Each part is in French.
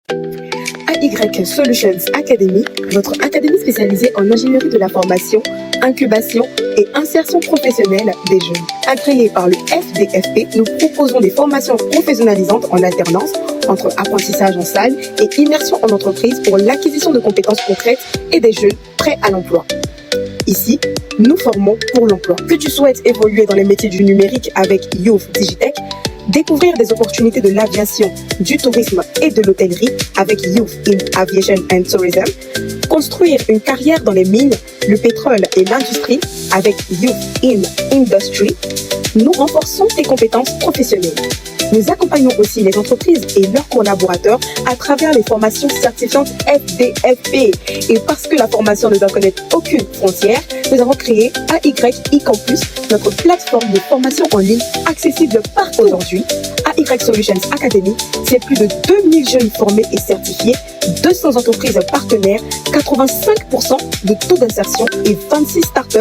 AY Solutions Academy, votre académie spécialisée en ingénierie de la formation, incubation et insertion professionnelle des jeunes. Agréée par le FDFP, nous proposons des formations professionnalisantes en alternance entre apprentissage en salle et immersion en entreprise pour l'acquisition de compétences concrètes et des jeunes prêts à l'emploi. Ici, nous formons pour l'emploi. Que tu souhaites évoluer dans les métiers du numérique avec Youth Digitech, découvrir des opportunités de l'aviation, du tourisme et de l'hôtellerie avec Youth in Aviation and Tourism, construire une carrière dans les mines, le pétrole et l'industrie avec Youth in Industry, nous renforçons tes compétences professionnelles. Nous accompagnons aussi les entreprises et leurs collaborateurs à travers les formations certifiantes FDFP. Et parce que la formation ne doit connaître aucune frontière, nous avons créé AY eCampus, notre plateforme de formation en ligne accessible partout aujourd'hui. AY Solutions Academy, c'est plus de 2000 jeunes formés et certifiés, 200 entreprises partenaires, 85% de taux d'insertion et 26 startups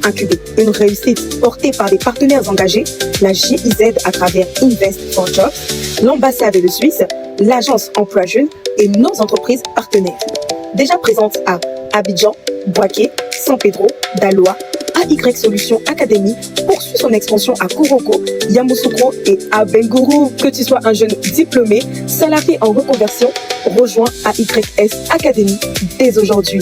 incubées. Une réussite portée par des partenaires engagés, la GIZ à travers Invest for Jobs, l'ambassade de Suisse, l'agence Emploi Jeune et nos entreprises partenaires. Déjà présentes à Abidjan, Bouaké, San Pedro, Daloa, AY Solutions Academy poursuit son expansion à Kuroko, Yamoussoukro et à Bengourou. Que tu sois un jeune diplômé, salarié en reconversion, rejoins AYS Academy dès aujourd'hui.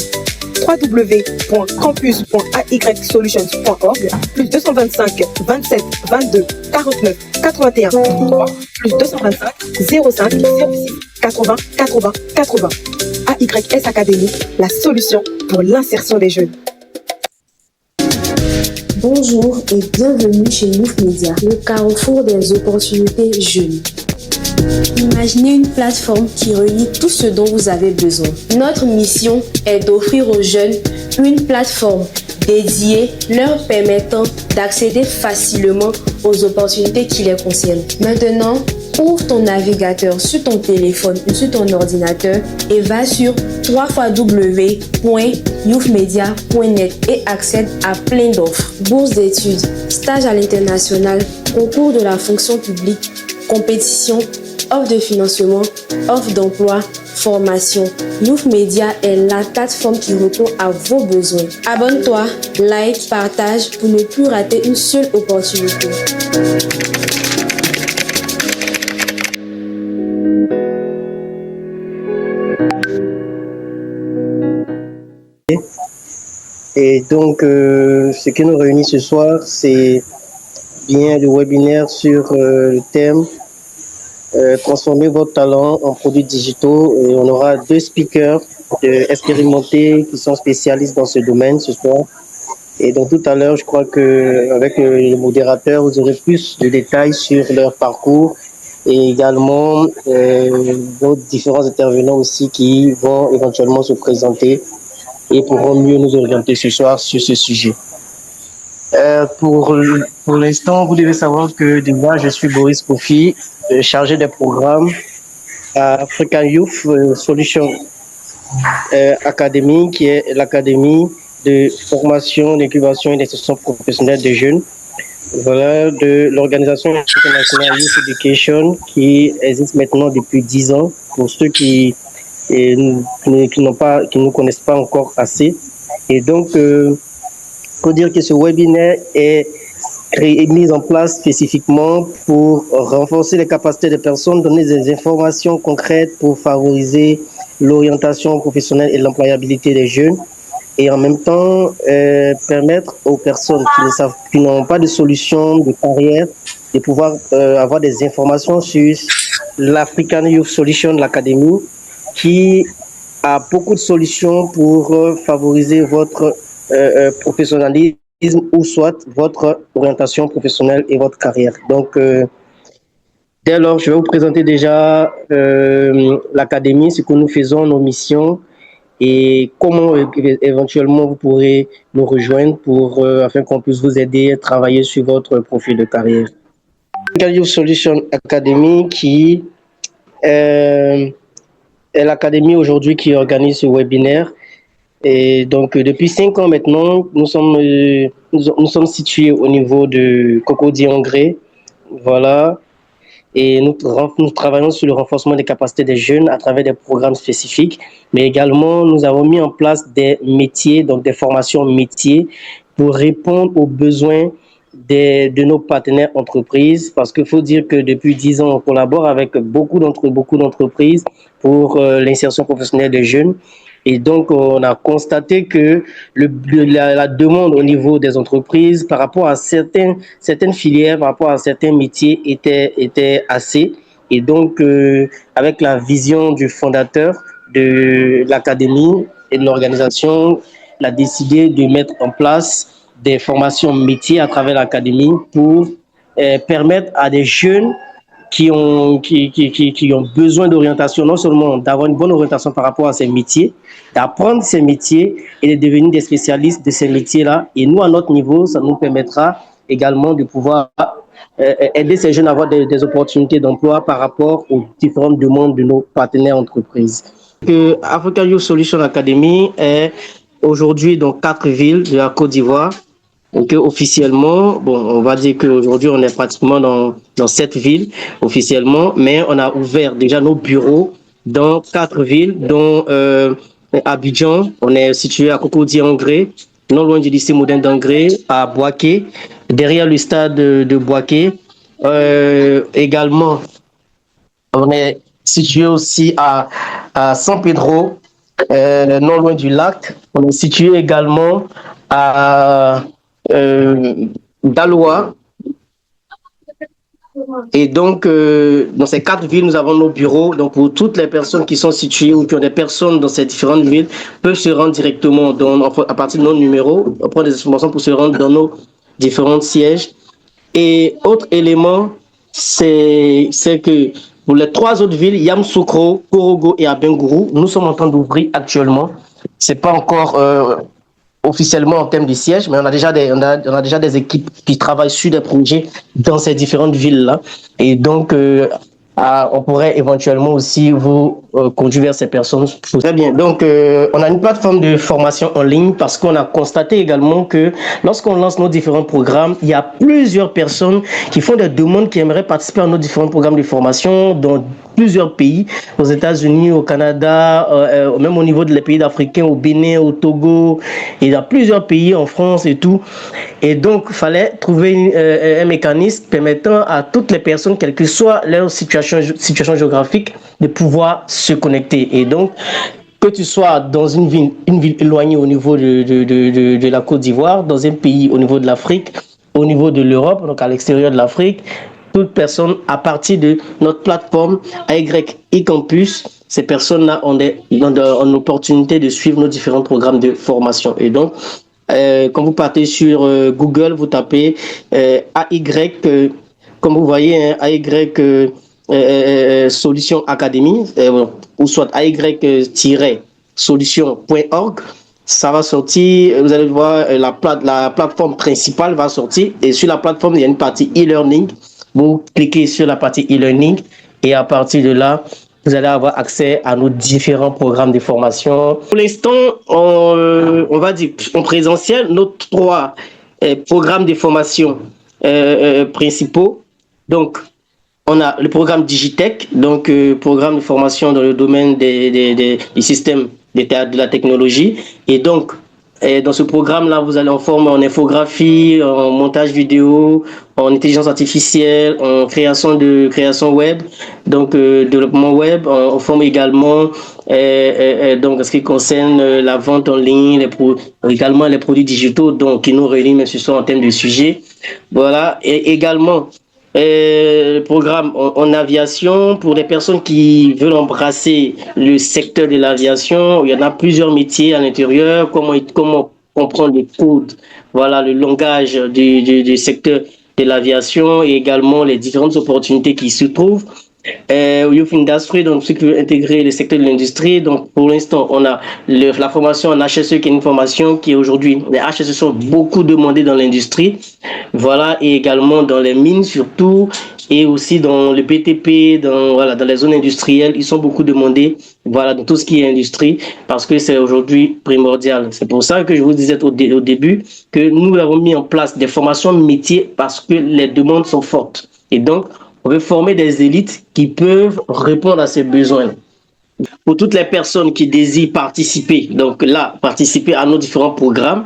www.campus.aysolutions.org plus 225 27 22 49 81 3 plus 225 05 06 80 80 80. AYS Academy, la solution pour l'insertion des jeunes. Bonjour et bienvenue chez Youth Media, le carrefour des opportunités jeunes. Imaginez une plateforme qui relie tout ce dont vous avez besoin. Notre mission est d'offrir aux jeunes une plateforme dédiée leur permettant d'accéder facilement aux opportunités qui les concernent. Maintenant, ouvre ton navigateur sur ton téléphone ou sur ton ordinateur et va sur www.youthmedia.net et accède à plein d'offres. Bourse d'études, stage à l'international, concours de la fonction publique, compétition, offre de financement, offre d'emploi, formation. Youth Media est la plateforme qui répond à vos besoins. Abonne-toi, like, partage pour ne plus rater une seule opportunité. Et donc, ce qui nous réunit ce soir, c'est bien le webinaire sur le thème transformer votre talent en produits digitaux. Et on aura deux speakers expérimentés qui sont spécialistes dans ce domaine ce soir. Et donc tout à l'heure, je crois qu'avec le modérateur, vous aurez plus de détails sur leur parcours et également d'autres différents intervenants aussi qui vont éventuellement se présenter et pourront mieux nous orienter ce soir sur ce sujet. Pour l'instant, vous devez savoir que déjà, je suis Boris Kofi, chargé des programmes à African Youth Solutions Academy, qui est l'académie de formation, d'incubation et d'insertion professionnelle des jeunes. Voilà, de l'organisation internationale Youth Education qui existe maintenant depuis 10 ans pour ceux qui ne nous connaissent pas encore assez. Et donc, faut dire que ce webinaire est mis en place spécifiquement pour renforcer les capacités des personnes, donner des informations concrètes pour favoriser l'orientation professionnelle et l'employabilité des jeunes et en même temps permettre aux personnes qui n'ont pas de solution de carrière de pouvoir avoir des informations sur l'African Youth Solution, l'Académie, qui a beaucoup de solutions pour favoriser votre professionnalisme ou soit votre orientation professionnelle et votre carrière. Donc, dès lors, je vais vous présenter déjà l'Académie, ce que nous faisons, nos missions et comment éventuellement vous pourrez nous rejoindre afin qu'on puisse vous aider à travailler sur votre profil de carrière. Youth Solution Academy qui est l'académie aujourd'hui qui organise ce webinaire. Et donc, depuis 5 ans maintenant, nous sommes situés au niveau de Cocody-en-Gré. Voilà. Et nous travaillons sur le renforcement des capacités des jeunes à travers des programmes spécifiques, mais également nous avons mis en place des métiers, donc des formations métiers pour répondre aux besoins de nos partenaires entreprises, parce qu'il faut dire que depuis 10 ans, on collabore avec beaucoup d'entreprises pour l'insertion professionnelle des jeunes. Et donc, on a constaté que la demande au niveau des entreprises par rapport à certaines filières, par rapport à certains métiers était assez. Et donc, avec la vision du fondateur de l'académie et de l'organisation, il a décidé de mettre en place des formations métiers à travers l'académie pour permettre à des jeunes qui ont besoin d'orientation, non seulement d'avoir une bonne orientation par rapport à ces métiers, d'apprendre ces métiers et de devenir des spécialistes de ces métiers-là. Et nous, à notre niveau, ça nous permettra également de pouvoir aider ces jeunes à avoir des opportunités d'emploi par rapport aux différentes demandes de nos partenaires entreprises. Africa Youth Solution Academy est aujourd'hui dans 4 villes de la Côte d'Ivoire. Donc, officiellement, bon, on va dire qu'aujourd'hui, on est pratiquement dans 7 villes officiellement, mais on a ouvert déjà nos bureaux dans 4 villes, dont Abidjan, on est situé à Cocody-Angré, non loin du lycée moderne d'Angré, à Boaké, derrière le stade de Boaké. Également, on est situé aussi à San Pedro, non loin du lac. On est situé également à Daloa. Et donc, dans ces 4 villes, nous avons nos bureaux. Donc, pour toutes les personnes qui sont situées ou qui ont des personnes dans ces différentes villes, peuvent se rendre directement à partir de nos numéros, prendre des informations pour se rendre dans nos différents sièges. Et autre élément, c'est que pour les 3 autres villes, Yamoussoukro, Korogo et Abengourou, nous sommes en train d'ouvrir actuellement. C'est pas encore officiellement en termes de sièges, mais on a déjà des équipes qui travaillent sur des projets dans ces différentes villes-là. Et donc, on pourrait éventuellement aussi vous conduire vers ces personnes. Très bien. Donc, on a une plateforme de formation en ligne parce qu'on a constaté également que lorsqu'on lance nos différents programmes, il y a plusieurs personnes qui font des demandes, qui aimeraient participer à nos différents programmes de formation dans plusieurs pays, aux États-Unis, au Canada, même au niveau des pays africains, au Bénin, au Togo, il y a plusieurs pays en France et tout. Et donc, il fallait trouver un mécanisme permettant à toutes les personnes, quelle que soit leur situation géographique, de pouvoir se connecter. Et donc, que tu sois dans une ville éloignée au niveau de la Côte d'Ivoire, dans un pays au niveau de l'Afrique, au niveau de l'Europe, donc à l'extérieur de l'Afrique, toute personne à partir de notre plateforme AY eCampus, ces personnes-là ont l'opportunité de suivre nos différents programmes de formation. Et donc, quand vous partez sur Google, vous tapez AY, comme vous voyez, AY Solution Academy, ou soit AY-solution.org. Ça va sortir, vous allez voir, la plateforme principale va sortir. Et sur la plateforme, il y a une partie e-learning. Vous cliquez sur la partie e-learning et à partir de là, vous allez avoir accès à nos différents programmes de formation. Pour l'instant, on va dire en présentiel, nos 3 programmes de formation principaux. Donc, on a le programme Digitech, donc programme de formation dans le domaine des systèmes de la technologie. Et donc, dans ce programme-là, vous allez en former en infographie, en montage vidéo, en intelligence artificielle, en création web, donc développement web. On forme également donc en ce qui concerne la vente en ligne, également les produits digitaux, donc qui nous réunissent même ce soir en termes de sujets. Voilà, et également le programme en aviation pour les personnes qui veulent embrasser le secteur de l'aviation. Il y en a plusieurs métiers à l'intérieur, comment comprendre les codes, voilà, le langage du secteur de l'aviation et également les différentes opportunités qui se trouvent. Youth Industry, donc ceux qui veulent intégrer le secteur de l'industrie. Donc pour l'instant, on a la formation en HSE qui est une formation qui aujourd'hui, les HSE sont beaucoup demandés dans l'industrie, voilà, et également dans les mines surtout, et aussi dans le BTP, dans les zones industrielles, ils sont beaucoup demandés, voilà, dans tout ce qui est industrie, parce que c'est aujourd'hui primordial. C'est pour ça que je vous disais au début que nous avons mis en place des formations métiers parce que les demandes sont fortes. Et donc, On veut former des élites qui peuvent répondre à ces besoins. Pour toutes les personnes qui désirent participer, donc là, participer à nos différents programmes,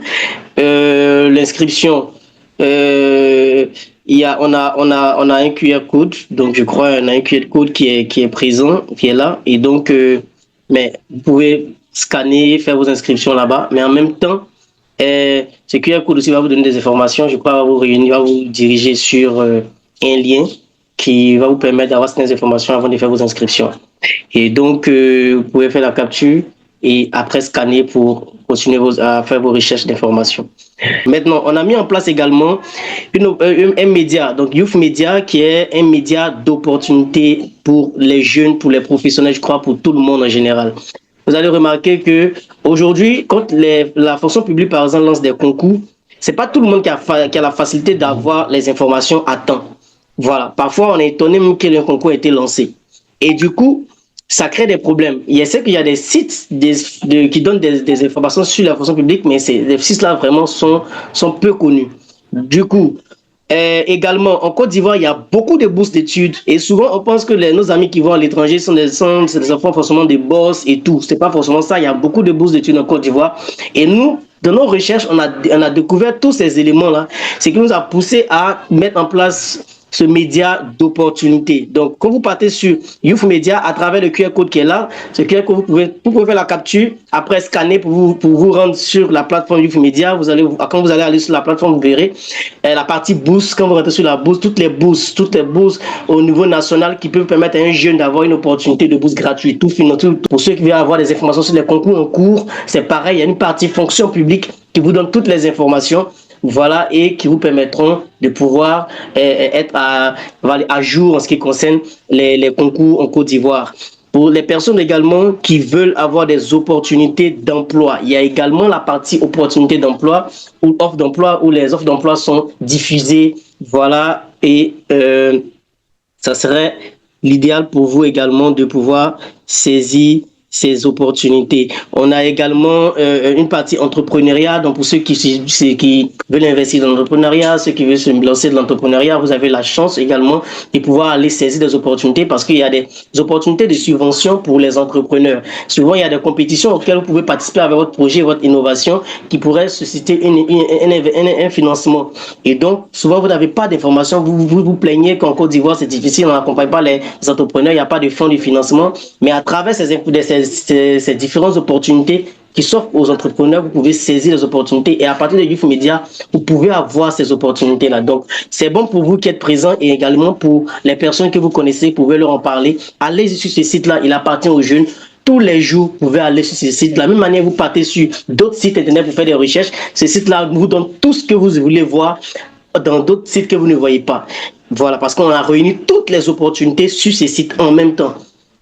l'inscription, on a un QR code, donc je crois on a un QR code qui est présent, qui est là, et donc, mais vous pouvez scanner, faire vos inscriptions là-bas, mais en même temps, ce QR code aussi va vous donner des informations, je crois, va vous diriger sur un lien qui va vous permettre d'avoir certaines informations avant de faire vos inscriptions. Et donc, vous pouvez faire la capture et après scanner pour continuer à faire vos recherches d'informations. Maintenant, on a mis en place également un média, donc Youth Media, qui est un média d'opportunité pour les jeunes, pour les professionnels, je crois, pour tout le monde en général. Vous allez remarquer que aujourd'hui, quand la fonction publique, par exemple, lance des concours, c'est pas tout le monde qui a la facilité d'avoir les informations à temps. Voilà. Parfois, on est étonné même que le concours a été lancé. Et du coup, ça crée des problèmes. Il sait qu'il y a des sites qui donnent des informations sur la fonction publique, mais les sites-là vraiment sont peu connus. Du coup, également, en Côte d'Ivoire, il y a beaucoup de bourses d'études. Et souvent, on pense que nos amis qui vont à l'étranger sont des enfants forcément des boss et tout. C'est pas forcément ça. Il y a beaucoup de bourses d'études en Côte d'Ivoire. Et nous, dans nos recherches, on a découvert tous ces éléments-là. C'est qui nous a poussé à mettre en place ce média d'opportunité. Donc, quand vous partez sur Youth Media, à travers le QR code qui est là, ce QR code, vous pouvez faire la capture, après scanner pour vous rendre sur la plateforme Youth Media. Quand vous allez aller sur la plateforme, vous verrez la partie bourse. Quand vous rentrez sur la bourse, toutes les bourses au niveau national qui peuvent permettre à un jeune d'avoir une opportunité de bourse gratuite. Tout pour ceux qui veulent avoir des informations sur les concours en cours, c'est pareil. Il y a une partie fonction publique qui vous donne toutes les informations. Voilà, et qui vous permettront de pouvoir être à jour en ce qui concerne les concours en Côte d'Ivoire. Pour les personnes également qui veulent avoir des opportunités d'emploi, il y a également la partie opportunités d'emploi ou offres d'emploi où les offres d'emploi sont diffusées. Voilà, et ça serait l'idéal pour vous également de pouvoir saisir ces opportunités. On a également une partie entrepreneuriat, donc pour ceux qui veulent investir dans l'entrepreneuriat, ceux qui veulent se lancer de l'entrepreneuriat, vous avez la chance également de pouvoir aller saisir des opportunités parce qu'il y a des opportunités de subvention pour les entrepreneurs. Souvent, il y a des compétitions auxquelles vous pouvez participer avec votre projet, votre innovation qui pourrait susciter un financement. Et donc, souvent, vous n'avez pas d'informations. Vous plaignez qu'en Côte d'Ivoire, c'est difficile, on n'accompagne pas les entrepreneurs, il n'y a pas de fonds de financement. Mais à travers ces différentes opportunités qui s'offrent aux entrepreneurs, vous pouvez saisir les opportunités et à partir de Youth Media, vous pouvez avoir ces opportunités-là. Donc, c'est bon pour vous qui êtes présents et également pour les personnes que vous connaissez, vous pouvez leur en parler. Allez sur ce site-là, il appartient aux jeunes. Tous les jours, vous pouvez aller sur ce site. De la même manière, vous partez sur d'autres sites internet pour faire des recherches. Ce site-là vous donne tout ce que vous voulez voir dans d'autres sites que vous ne voyez pas. Voilà, parce qu'on a réuni toutes les opportunités sur ces sites en même temps.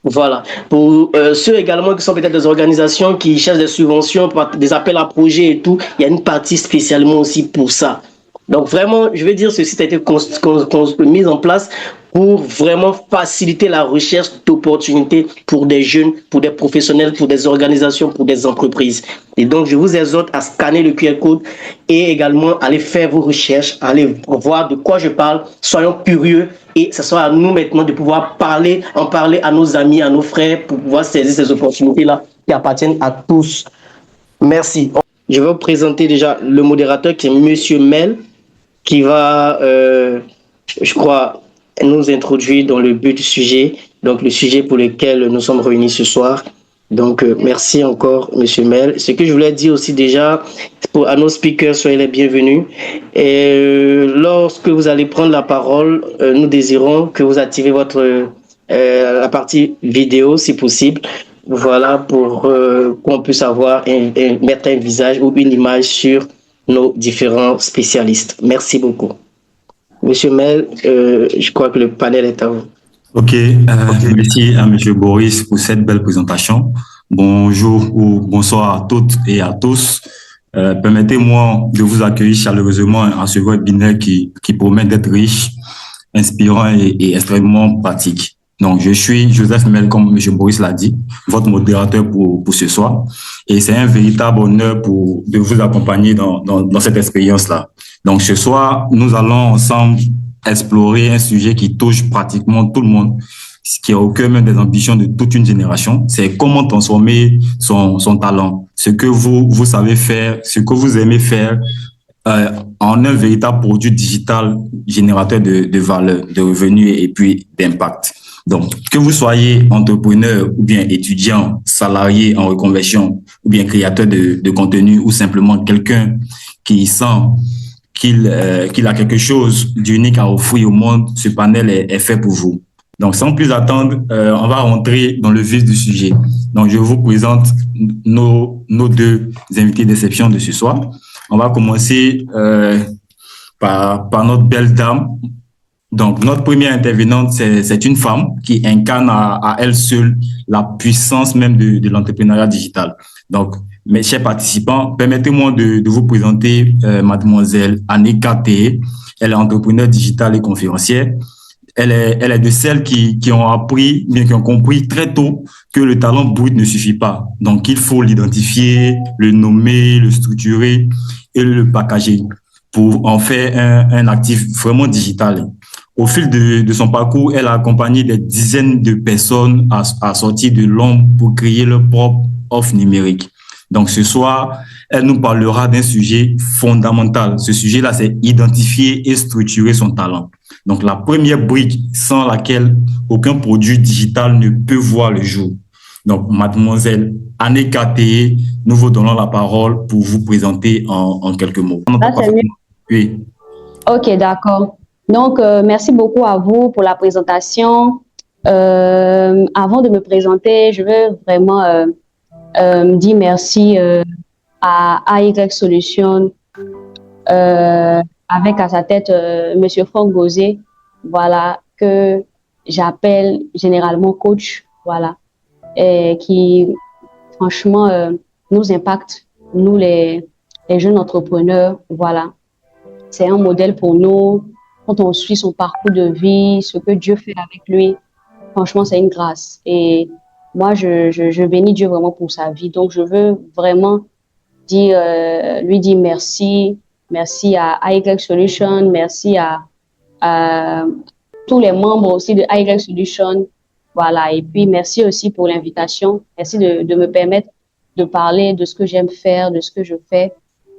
Voilà. Pour ceux également qui sont peut-être des organisations qui cherchent des subventions, des appels à projets et tout, il y a une partie spécialement aussi pour ça. Donc vraiment, je veux dire, ce site a été mis en place pour vraiment faciliter la recherche d'opportunités pour des jeunes, pour des professionnels, pour des organisations, pour des entreprises. Et donc, je vous exhorte à scanner le QR code et également aller faire vos recherches, aller voir de quoi je parle. Soyons curieux et ce sera à nous maintenant de pouvoir en parler à nos amis, à nos frères pour pouvoir saisir ces opportunités-là qui appartiennent à tous. Merci. Je vais vous présenter déjà le modérateur qui est Monsieur Mel qui va, je crois, nous introduire dans le but du sujet, donc le sujet pour lequel nous sommes réunis ce soir. Donc, merci encore, Monsieur Mel. Ce que je voulais dire aussi déjà, à nos speakers, soyez les bienvenus. Et lorsque vous allez prendre la parole, nous désirons que vous activez la partie vidéo, si possible. Voilà, pour qu'on puisse avoir mettre un visage ou une image sur nos différents spécialistes. Merci beaucoup. Monsieur Mel, je crois que le panel est à vous. Ok, merci à Monsieur Boris pour cette belle présentation. Bonjour ou bonsoir à toutes et à tous. Permettez-moi de vous accueillir chaleureusement à ce webinaire qui promet d'être riche, inspirant et extrêmement pratique. Donc, je suis Joseph Mel, comme M. Boris l'a dit, votre modérateur pour ce soir. Et c'est un véritable honneur de vous accompagner dans cette expérience-là. Donc, ce soir, nous allons ensemble explorer un sujet qui touche pratiquement tout le monde, ce qui est au cœur même des ambitions de toute une génération. C'est comment transformer son talent, ce que vous savez faire, ce que vous aimez faire, en un véritable produit digital générateur de valeur, de revenus et puis d'impact. Donc, que vous soyez entrepreneur ou bien étudiant, salarié en reconversion ou bien créateur de contenu ou simplement quelqu'un qui sent qu'il a quelque chose d'unique à offrir au monde, ce panel est fait pour vous. Donc, sans plus attendre, on va rentrer dans le vif du sujet. Donc, je vous présente nos deux invités d'exception de ce soir. On va commencer par notre belle dame. Donc, notre première intervenante, c'est une femme qui incarne à elle seule la puissance même de l'entrepreneuriat digital. Donc, mes chers participants, permettez-moi de vous présenter mademoiselle Annika Téhé. Elle est entrepreneur digital et conférencière. Elle est de celles qui ont appris, bien qui ont compris très tôt que le talent brut ne suffit pas. Donc, il faut l'identifier, le nommer, le structurer et le packager pour en faire un actif vraiment digital. Au fil de son parcours, elle a accompagné des dizaines de personnes à sortir de l'ombre pour créer leur propre offre numérique. Donc, ce soir, elle nous parlera d'un sujet fondamental. Ce sujet-là, c'est identifier et structurer son talent. Donc, la première brique sans laquelle aucun produit digital ne peut voir le jour. Donc, mademoiselle Annika Téhé, nous vous donnons la parole pour vous présenter en quelques mots. Oui. Ok, d'accord. Donc, merci beaucoup à vous pour la présentation. Avant de me présenter, je veux vraiment dire merci à AY Solutions, avec à sa tête Monsieur Franck Gauzet, voilà, que j'appelle généralement coach, voilà, et qui franchement nous impacte, nous les jeunes entrepreneurs, voilà. C'est un modèle pour nous. Quand on suit son parcours de vie, ce que Dieu fait avec lui, franchement, c'est une grâce. Et moi, je bénis Dieu vraiment pour sa vie. Donc, je veux vraiment lui dire merci. Merci à AY Solutions. Merci à tous les membres aussi de AY Solutions. Voilà. Et puis, merci aussi pour l'invitation. Merci de me permettre de parler de ce que j'aime faire, de ce que je fais.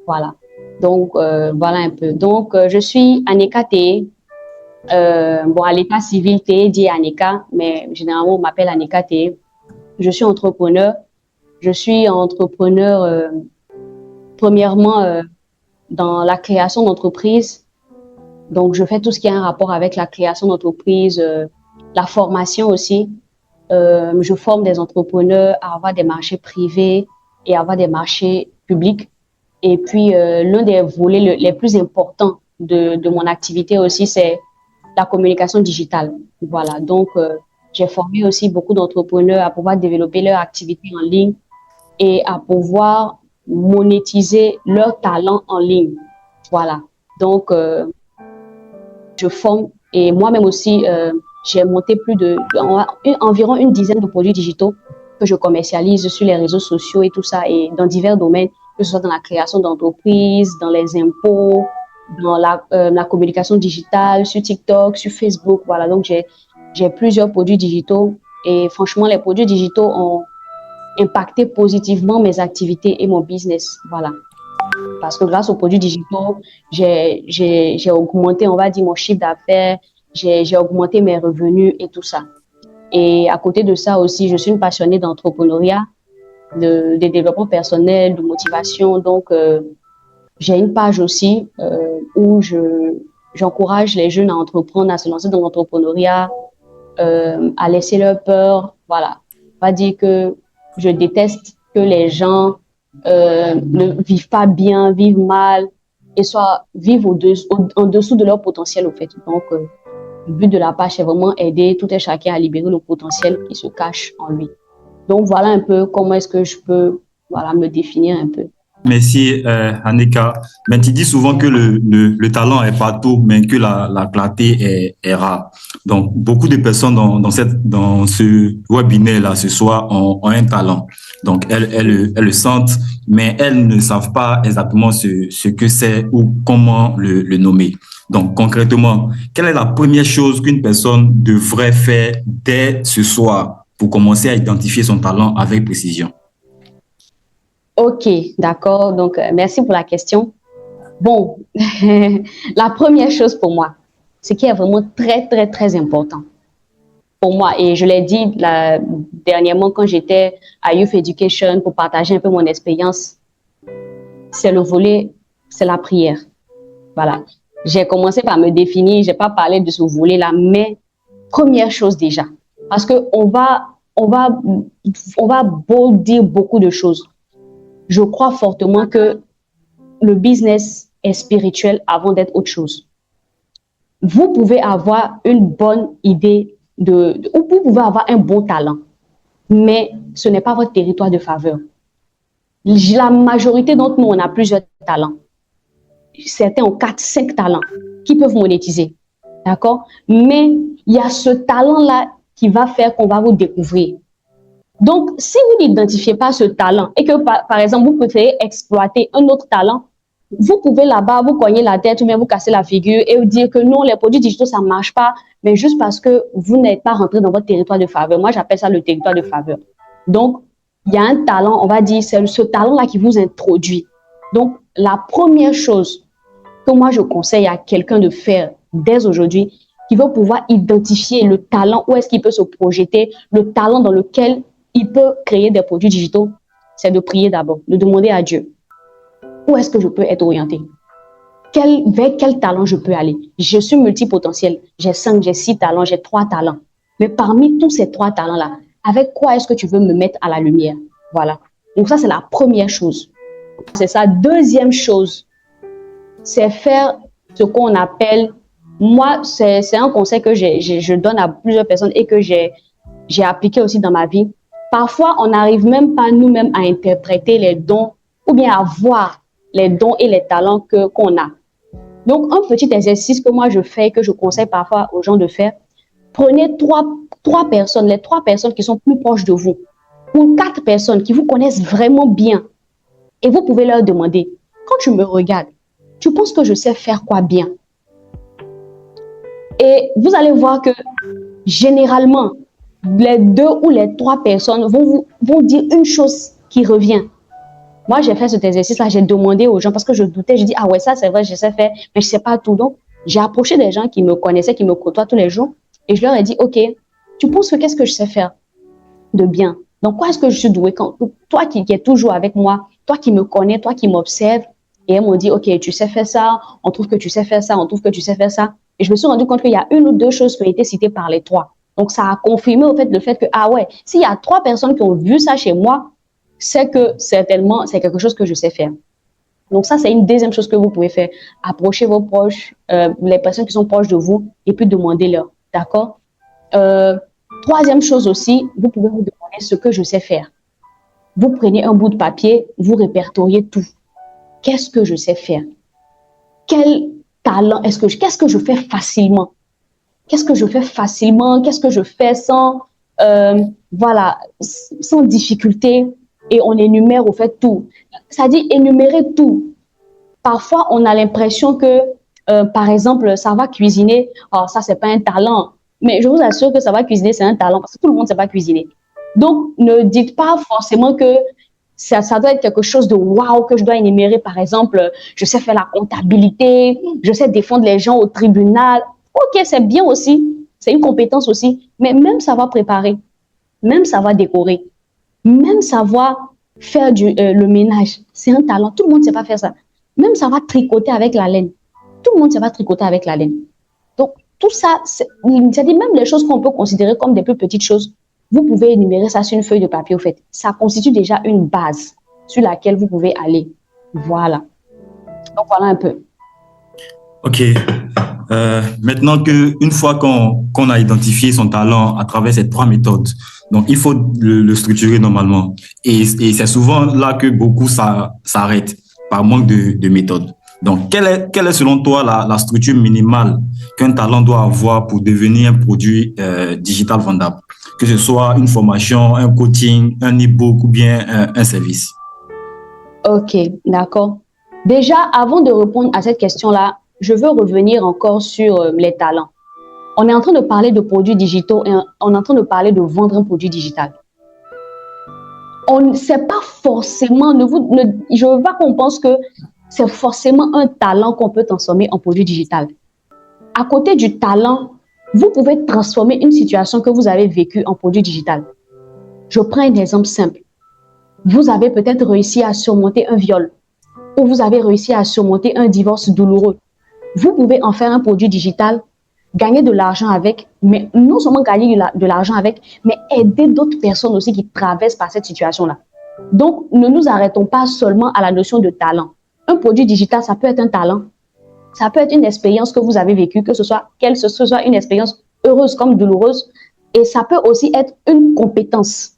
Voilà. Donc, voilà un peu. Donc, je suis Annika Téhé. Bon, à l'état civil, Téhé dit Annika, mais généralement, on m'appelle Annika Téhé. Je suis entrepreneur. Je suis entrepreneur, premièrement, dans la création d'entreprises. Donc, je fais tout ce qui a un rapport avec la création d'entreprises, la formation aussi. Je forme des entrepreneurs à avoir des marchés privés et à avoir des marchés publics. Et puis, l'un des volets les plus importants de mon activité aussi, c'est la communication digitale. Voilà. Donc, j'ai formé aussi beaucoup d'entrepreneurs à pouvoir développer leur activité en ligne et à pouvoir monétiser leur talent en ligne. Voilà. Donc, je forme et moi-même aussi, j'ai monté environ une dizaine de produits digitaux que je commercialise sur les réseaux sociaux et tout ça, et dans divers domaines, que ce soit dans la création d'entreprises, dans les impôts, dans la communication digitale, sur TikTok, sur Facebook. Voilà, donc j'ai plusieurs produits digitaux et franchement, les produits digitaux ont impacté positivement mes activités et mon business. Voilà. Parce que grâce aux produits digitaux, j'ai augmenté, on va dire, mon chiffre d'affaires, j'ai augmenté mes revenus et tout ça. Et à côté de ça aussi, je suis une passionnée d'entrepreneuriat, de développement personnel, de motivation. Donc, j'ai une page aussi où j'encourage les jeunes à entreprendre, à se lancer dans l'entrepreneuriat, à laisser leur peur. Voilà. On va dire que je déteste que les gens ne vivent pas bien, vivent mal et vivent en dessous de leur potentiel, au fait. Donc, le but de la page, c'est vraiment aider tout un chacun à libérer le potentiel qui se cache en lui. Donc, voilà un peu comment est-ce que je peux me définir un peu. Merci, Annika. Mais tu dis souvent que le talent est partout, mais que la clarté est rare. Donc, beaucoup de personnes dans ce webinaire-là ce soir ont un talent. Donc, elles le sentent, mais elles ne savent pas exactement ce que c'est ou comment le nommer. Donc, concrètement, quelle est la première chose qu'une personne devrait faire dès ce soir pour commencer à identifier son talent avec précision? Ok, d'accord. Donc, merci pour la question. Bon, la première chose pour moi, ce qui est vraiment très, très, très important pour moi, et je l'ai dit dernièrement quand j'étais à Youth Education pour partager un peu mon expérience, c'est le volet, c'est la prière. Voilà. J'ai commencé par me définir, je n'ai pas parlé de ce volet-là, mais première chose déjà, parce qu'on va beau dire beaucoup de choses. Je crois fortement que le business est spirituel avant d'être autre chose. Vous pouvez avoir une bonne idée ou vous pouvez avoir un bon talent, mais ce n'est pas votre territoire de faveur. La majorité d'entre nous, on a plusieurs talents. Certains ont 4, 5 talents qui peuvent monétiser. D'accord? Mais il y a ce talent-là qui va faire qu'on va vous découvrir. Donc, si vous n'identifiez pas ce talent et que, par exemple, vous préférez exploiter un autre talent, vous pouvez là-bas vous cogner la tête ou bien vous casser la figure et vous dire que non, les produits digitaux, ça ne marche pas, mais juste parce que vous n'êtes pas rentré dans votre territoire de faveur. Moi, j'appelle ça le territoire de faveur. Donc, il y a un talent, on va dire, c'est ce talent-là qui vous introduit. Donc, la première chose que moi, je conseille à quelqu'un de faire dès aujourd'hui, qui veut pouvoir identifier le talent, où est-ce qu'il peut se projeter, le talent dans lequel il peut créer des produits digitaux, c'est de prier d'abord, de demander à Dieu. Où est-ce que je peux être orienté? Vers quel talent je peux aller? Je suis multipotentiel. J'ai 5, j'ai 6 talents, j'ai 3 talents. Mais parmi tous ces 3 talents-là, avec quoi est-ce que tu veux me mettre à la lumière? Voilà. Donc ça, c'est la première chose. C'est ça. Deuxième chose, c'est faire ce qu'on appelle, moi, c'est un conseil que je donne à plusieurs personnes et que j'ai appliqué aussi dans ma vie. Parfois, on n'arrive même pas nous-mêmes à interpréter les dons ou bien à voir les dons et les talents qu'on a. Donc, un petit exercice que moi je fais et que je conseille parfois aux gens de faire, prenez trois personnes, les 3 personnes qui sont plus proches de vous, ou 4 personnes qui vous connaissent vraiment bien, et vous pouvez leur demander, quand tu me regardes, tu penses que je sais faire quoi bien? Et vous allez voir que généralement, les 2 ou les 3 personnes vont dire une chose qui revient. Moi, j'ai fait cet exercice-là, j'ai demandé aux gens parce que je doutais, j'ai dit, ah ouais, ça c'est vrai, je sais faire, mais je ne sais pas tout. Donc, j'ai approché des gens qui me connaissaient, qui me côtoient tous les jours et je leur ai dit, ok, tu penses que qu'est-ce que je sais faire de bien? Donc, quoi est-ce que je suis douée? Toi qui es toujours avec moi, toi qui me connais, toi qui m'observes, et elles m'ont dit, ok, tu sais faire ça, on trouve que tu sais faire ça, on trouve que tu sais faire ça. Et je me suis rendu compte qu'il y a 1 ou 2 choses qui ont été citées par les 3. Donc, ça a confirmé le fait que, ah ouais, s'il y a 3 personnes qui ont vu ça chez moi, c'est que certainement, c'est quelque chose que je sais faire. Donc ça, c'est une deuxième chose que vous pouvez faire. Approchez vos proches, les personnes qui sont proches de vous, et puis demandez-leur. D'accord? Troisième chose aussi, vous pouvez vous demander ce que je sais faire. Vous prenez un bout de papier, vous répertoriez tout. Qu'est-ce que je sais faire? Quel talent qu'est-ce que je fais facilement? Qu'est-ce que je fais facilement? Qu'est-ce que je fais sans difficulté? Et on énumère au fait tout. Ça dit énumérer tout. Parfois, on a l'impression que, par exemple, savoir cuisiner, oh, ça, c'est pas un talent. Mais je vous assure que savoir cuisiner, c'est un talent parce que tout le monde ne sait pas cuisiner. Donc, ne dites pas forcément que ça doit être quelque chose de waouh que je dois énumérer. Par exemple, je sais faire la comptabilité, je sais défendre les gens au tribunal. Ok, c'est bien aussi. C'est une compétence aussi. Mais même savoir préparer, même savoir décorer, même savoir faire le ménage, c'est un talent. Tout le monde ne sait pas faire ça. Même savoir tricoter avec la laine. Tout le monde ne sait pas tricoter avec la laine. Donc, tout ça, c'est-à-dire même les choses qu'on peut considérer comme des plus petites choses, vous pouvez énumérer ça sur une feuille de papier, au fait. Ça constitue déjà une base sur laquelle vous pouvez aller. Voilà. Donc, voilà un peu. OK. Maintenant qu'une fois qu'on a identifié son talent à travers ces 3 méthodes, donc il faut le structurer normalement. Et c'est souvent là que beaucoup s'arrêtent par manque de méthode. Donc, quelle est selon toi la structure minimale qu'un talent doit avoir pour devenir un produit digital vendable? Que ce soit une formation, un coaching, un e-book ou bien un service. Ok, d'accord. Déjà, avant de répondre à cette question-là, je veux revenir encore sur les talents. On est en train de parler de produits digitaux et on est en train de parler de vendre un produit digital. C'est pas forcément, je veux pas qu'on pense que c'est forcément un talent qu'on peut transformer en produit digital. À côté du talent, vous pouvez transformer une situation que vous avez vécue en produit digital. Je prends un exemple simple. Vous avez peut-être réussi à surmonter un viol ou vous avez réussi à surmonter un divorce douloureux. Vous pouvez en faire un produit digital, gagner de l'argent avec, mais non seulement gagner de l'argent avec, mais aider d'autres personnes aussi qui traversent par cette situation-là. Donc, ne nous arrêtons pas seulement à la notion de talent. Un produit digital, ça peut être un talent. Ça peut être une expérience que vous avez vécue, que ce soit une expérience heureuse comme douloureuse. Et ça peut aussi être une compétence.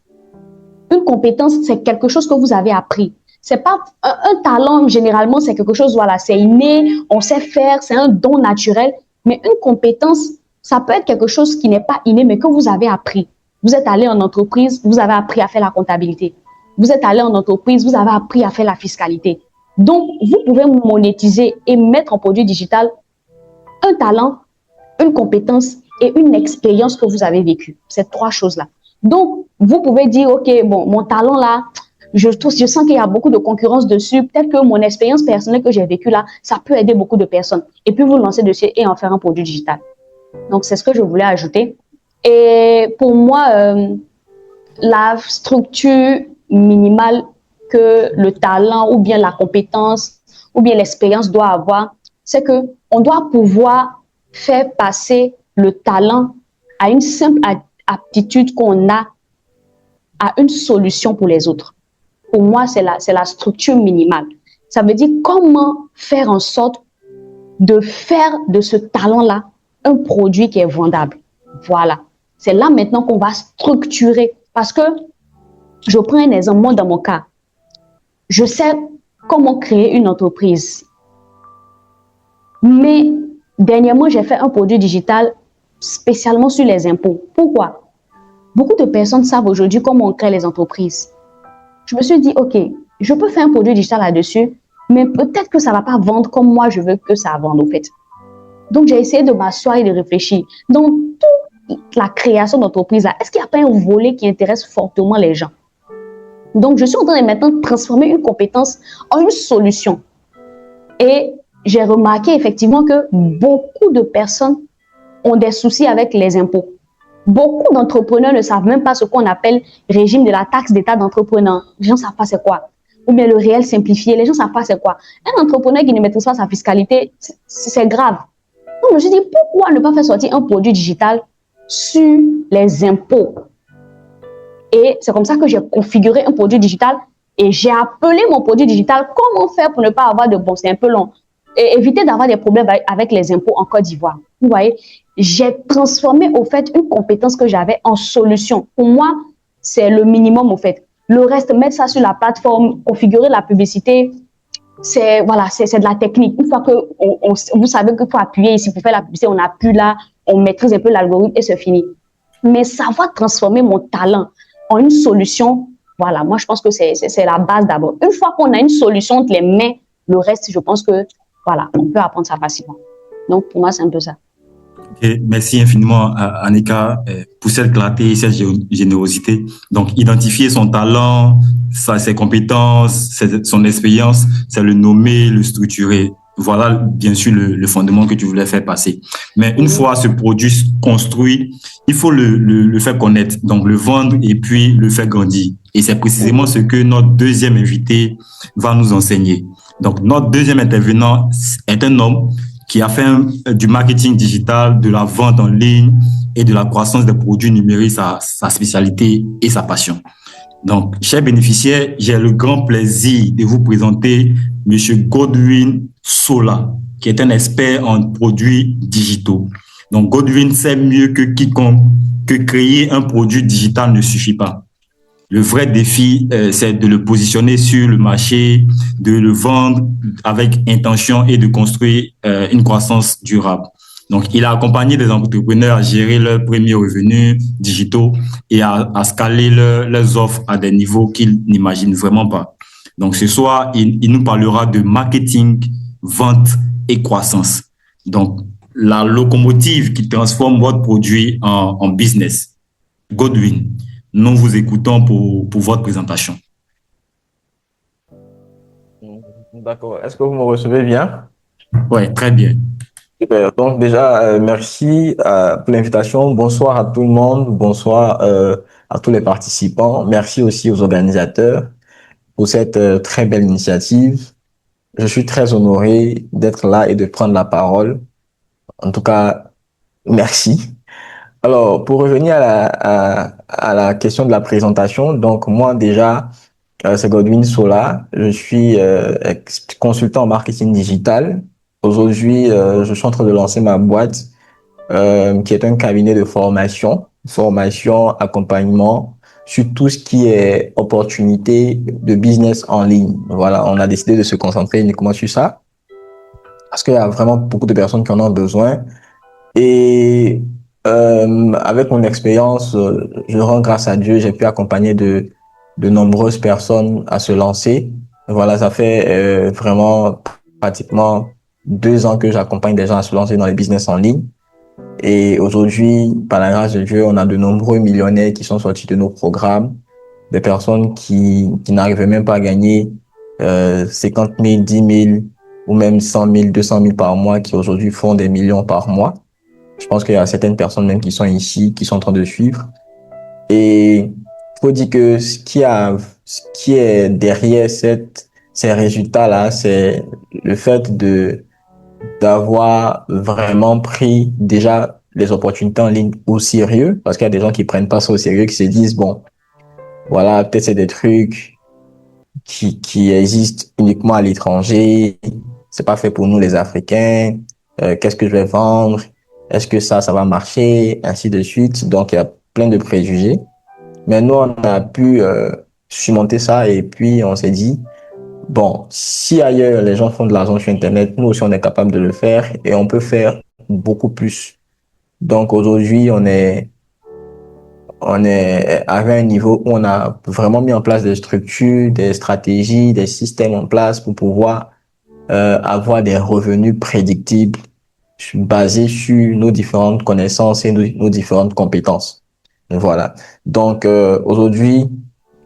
Une compétence, c'est quelque chose que vous avez appris. C'est pas un talent, généralement, c'est quelque chose, voilà, c'est inné, on sait faire, c'est un don naturel. Mais une compétence, ça peut être quelque chose qui n'est pas inné, mais que vous avez appris. Vous êtes allé en entreprise, vous avez appris à faire la comptabilité. Vous êtes allé en entreprise, vous avez appris à faire la fiscalité. Donc, vous pouvez monétiser et mettre en produit digital un talent, une compétence et une expérience que vous avez vécue. Ces trois choses-là. Donc, vous pouvez dire, OK, bon, mon talent là, je sens qu'il y a beaucoup de concurrence dessus. Peut-être que mon expérience personnelle que j'ai vécue là, ça peut aider beaucoup de personnes. Et puis, vous lancer dessus et en faire un produit digital. Donc, c'est ce que je voulais ajouter. Et pour moi, la structure minimale que le talent ou bien la compétence ou bien l'expérience doit avoir, c'est que on doit pouvoir faire passer le talent à une simple aptitude qu'on a à une solution pour les autres. Pour moi, c'est la structure minimale. Ça veut dire comment faire en sorte de faire de ce talent-là un produit qui est vendable. Voilà. C'est là maintenant qu'on va structurer. Parce que, je prends un exemple, moi dans mon cas, je sais comment créer une entreprise. Mais dernièrement, j'ai fait un produit digital spécialement sur les impôts. Pourquoi? Beaucoup de personnes savent aujourd'hui comment on crée les entreprises. Je me suis dit, OK, je peux faire un produit digital là-dessus, mais peut-être que ça ne va pas vendre comme moi je veux que ça vende, au fait. Donc, j'ai essayé de m'asseoir et de réfléchir. Dans toute la création d'entreprise, est-ce qu'il n'y a pas un volet qui intéresse fortement les gens? Donc, je suis en train de maintenant transformer une compétence en une solution. Et j'ai remarqué effectivement que beaucoup de personnes ont des soucis avec les impôts. Beaucoup d'entrepreneurs ne savent même pas ce qu'on appelle régime de la taxe d'état d'entrepreneur. Les gens ne savent pas c'est quoi. Ou bien le réel simplifié, les gens ne savent pas c'est quoi. Un entrepreneur qui ne maîtrise pas sa fiscalité, c'est grave. Donc, je me suis dit, pourquoi ne pas faire sortir un produit digital sur les impôts? Et c'est comme ça que j'ai configuré un produit digital et j'ai appelé mon produit digital comment faire pour ne pas avoir de bon, c'est un peu long, et éviter d'avoir des problèmes avec les impôts en Côte d'Ivoire. Vous voyez, j'ai transformé au fait une compétence que j'avais en solution. Pour moi, c'est le minimum au fait. Le reste, mettre ça sur la plateforme, configurer la publicité, c'est de la technique. Une fois que vous savez qu'il faut appuyer ici pour faire la publicité, on appuie là, on maîtrise un peu l'algorithme et c'est fini. Mais savoir transformer mon talent en une solution, voilà, moi je pense que c'est la base d'abord. Une fois qu'on a une solution entre les mains, le reste, je pense que, voilà, on peut apprendre ça facilement. Donc, pour moi, c'est un peu ça. Okay, merci infiniment, Annika, pour cette clarté et cette générosité. Donc, identifier son talent, ses compétences, son expérience, c'est le nommer, le structurer. Voilà, bien sûr, le fondement que tu voulais faire passer. Mais une fois ce produit construit, il faut le faire connaître, donc le vendre et puis le faire grandir. Et c'est précisément ce que notre deuxième invité va nous enseigner. Donc, notre deuxième intervenant est un homme qui a fait du marketing digital, de la vente en ligne et de la croissance des produits numériques sa spécialité et sa passion. Donc, chers bénéficiaires, j'ai le grand plaisir de vous présenter Monsieur Godwin Sola, qui est un expert en produits digitaux. Donc, Godwin sait mieux que quiconque que créer un produit digital ne suffit pas. Le vrai défi, c'est de le positionner sur le marché, de le vendre avec intention et de construire une croissance durable. Donc, il a accompagné des entrepreneurs à gérer leurs premiers revenus digitaux et à scaler leurs offres à des niveaux qu'ils n'imaginent vraiment pas. Donc, ce soir, il nous parlera de marketing, vente et croissance. Donc, la locomotive qui transforme votre produit en business. Godwin, nous vous écoutons pour votre présentation. D'accord. Est-ce que vous me recevez bien? Oui, très bien. Super. Donc déjà, merci pour l'invitation. Bonsoir à tout le monde. Bonsoir à tous les participants. Merci aussi aux organisateurs pour cette très belle initiative. Je suis très honoré d'être là et de prendre la parole. En tout cas, merci. Alors, pour revenir à la question de la présentation, donc moi déjà, c'est Godwin Sola. Je suis consultant en marketing digital. Aujourd'hui, je suis en train de lancer ma boîte qui est un cabinet de formation, accompagnement sur tout ce qui est opportunité de business en ligne. Voilà, on a décidé de se concentrer uniquement sur ça parce qu'il y a vraiment beaucoup de personnes qui en ont besoin. Et avec mon expérience, je rends grâce à Dieu, j'ai pu accompagner de nombreuses personnes à se lancer. Voilà, ça fait vraiment pratiquement 2 ans que j'accompagne des gens à se lancer dans les business en ligne. Et aujourd'hui, par la grâce de Dieu, on a de nombreux millionnaires qui sont sortis de nos programmes, des personnes qui n'arrivaient même pas à gagner 50 000, 10 000 ou même 100 000, 200 000 par mois, qui aujourd'hui font des millions par mois. Je pense qu'il y a certaines personnes même qui sont ici, qui sont en train de suivre. Et il faut dire que ce qui est derrière ces résultats-là, c'est le fait d'avoir vraiment pris déjà les opportunités en ligne au sérieux, parce qu'il y a des gens qui prennent pas ça au sérieux, qui se disent, bon, voilà, peut-être c'est des trucs qui existent uniquement à l'étranger, c'est pas fait pour nous les Africains, qu'est-ce que je vais vendre, est-ce que ça va marcher, ainsi de suite. Donc, il y a plein de préjugés. Mais nous, on a pu surmonter ça et puis on s'est dit, bon, si ailleurs les gens font de l'argent sur Internet, nous aussi on est capable de le faire et on peut faire beaucoup plus. Donc aujourd'hui, on est à un niveau où on a vraiment mis en place des structures, des stratégies, des systèmes en place pour pouvoir avoir des revenus prédictibles basés sur nos différentes connaissances et nos différentes compétences. Voilà. Donc aujourd'hui,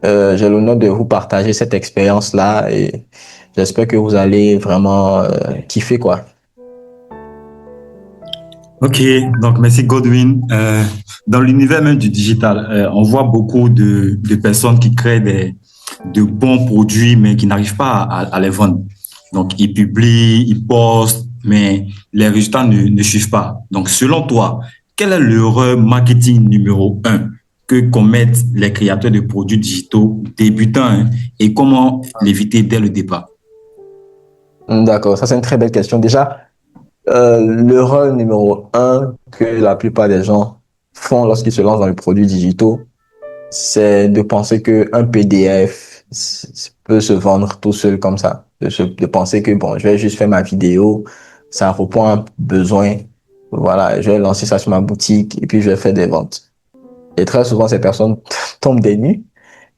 j'ai l'honneur de vous partager cette expérience-là et j'espère que vous allez vraiment kiffer, quoi. Ok, donc merci Godwin. Dans l'univers même du digital, on voit beaucoup de personnes qui créent de bons produits, mais qui n'arrivent pas à les vendre. Donc, ils publient, ils postent, mais les résultats ne suivent pas. Donc, selon toi, quelle est l'erreur marketing numéro 1 que commettent les créateurs de produits digitaux débutants, hein, et comment l'éviter dès le départ? D'accord, ça c'est une très belle question. Déjà, l'erreur numéro 1 que la plupart des gens font lorsqu'ils se lancent dans les produits digitaux, c'est de penser qu'un PDF peut se vendre tout seul comme ça. De penser que, bon, je vais juste faire ma vidéo, ça répond à un besoin. Voilà, je vais lancer ça sur ma boutique et puis je vais faire des ventes. Et très souvent, ces personnes tombent des nues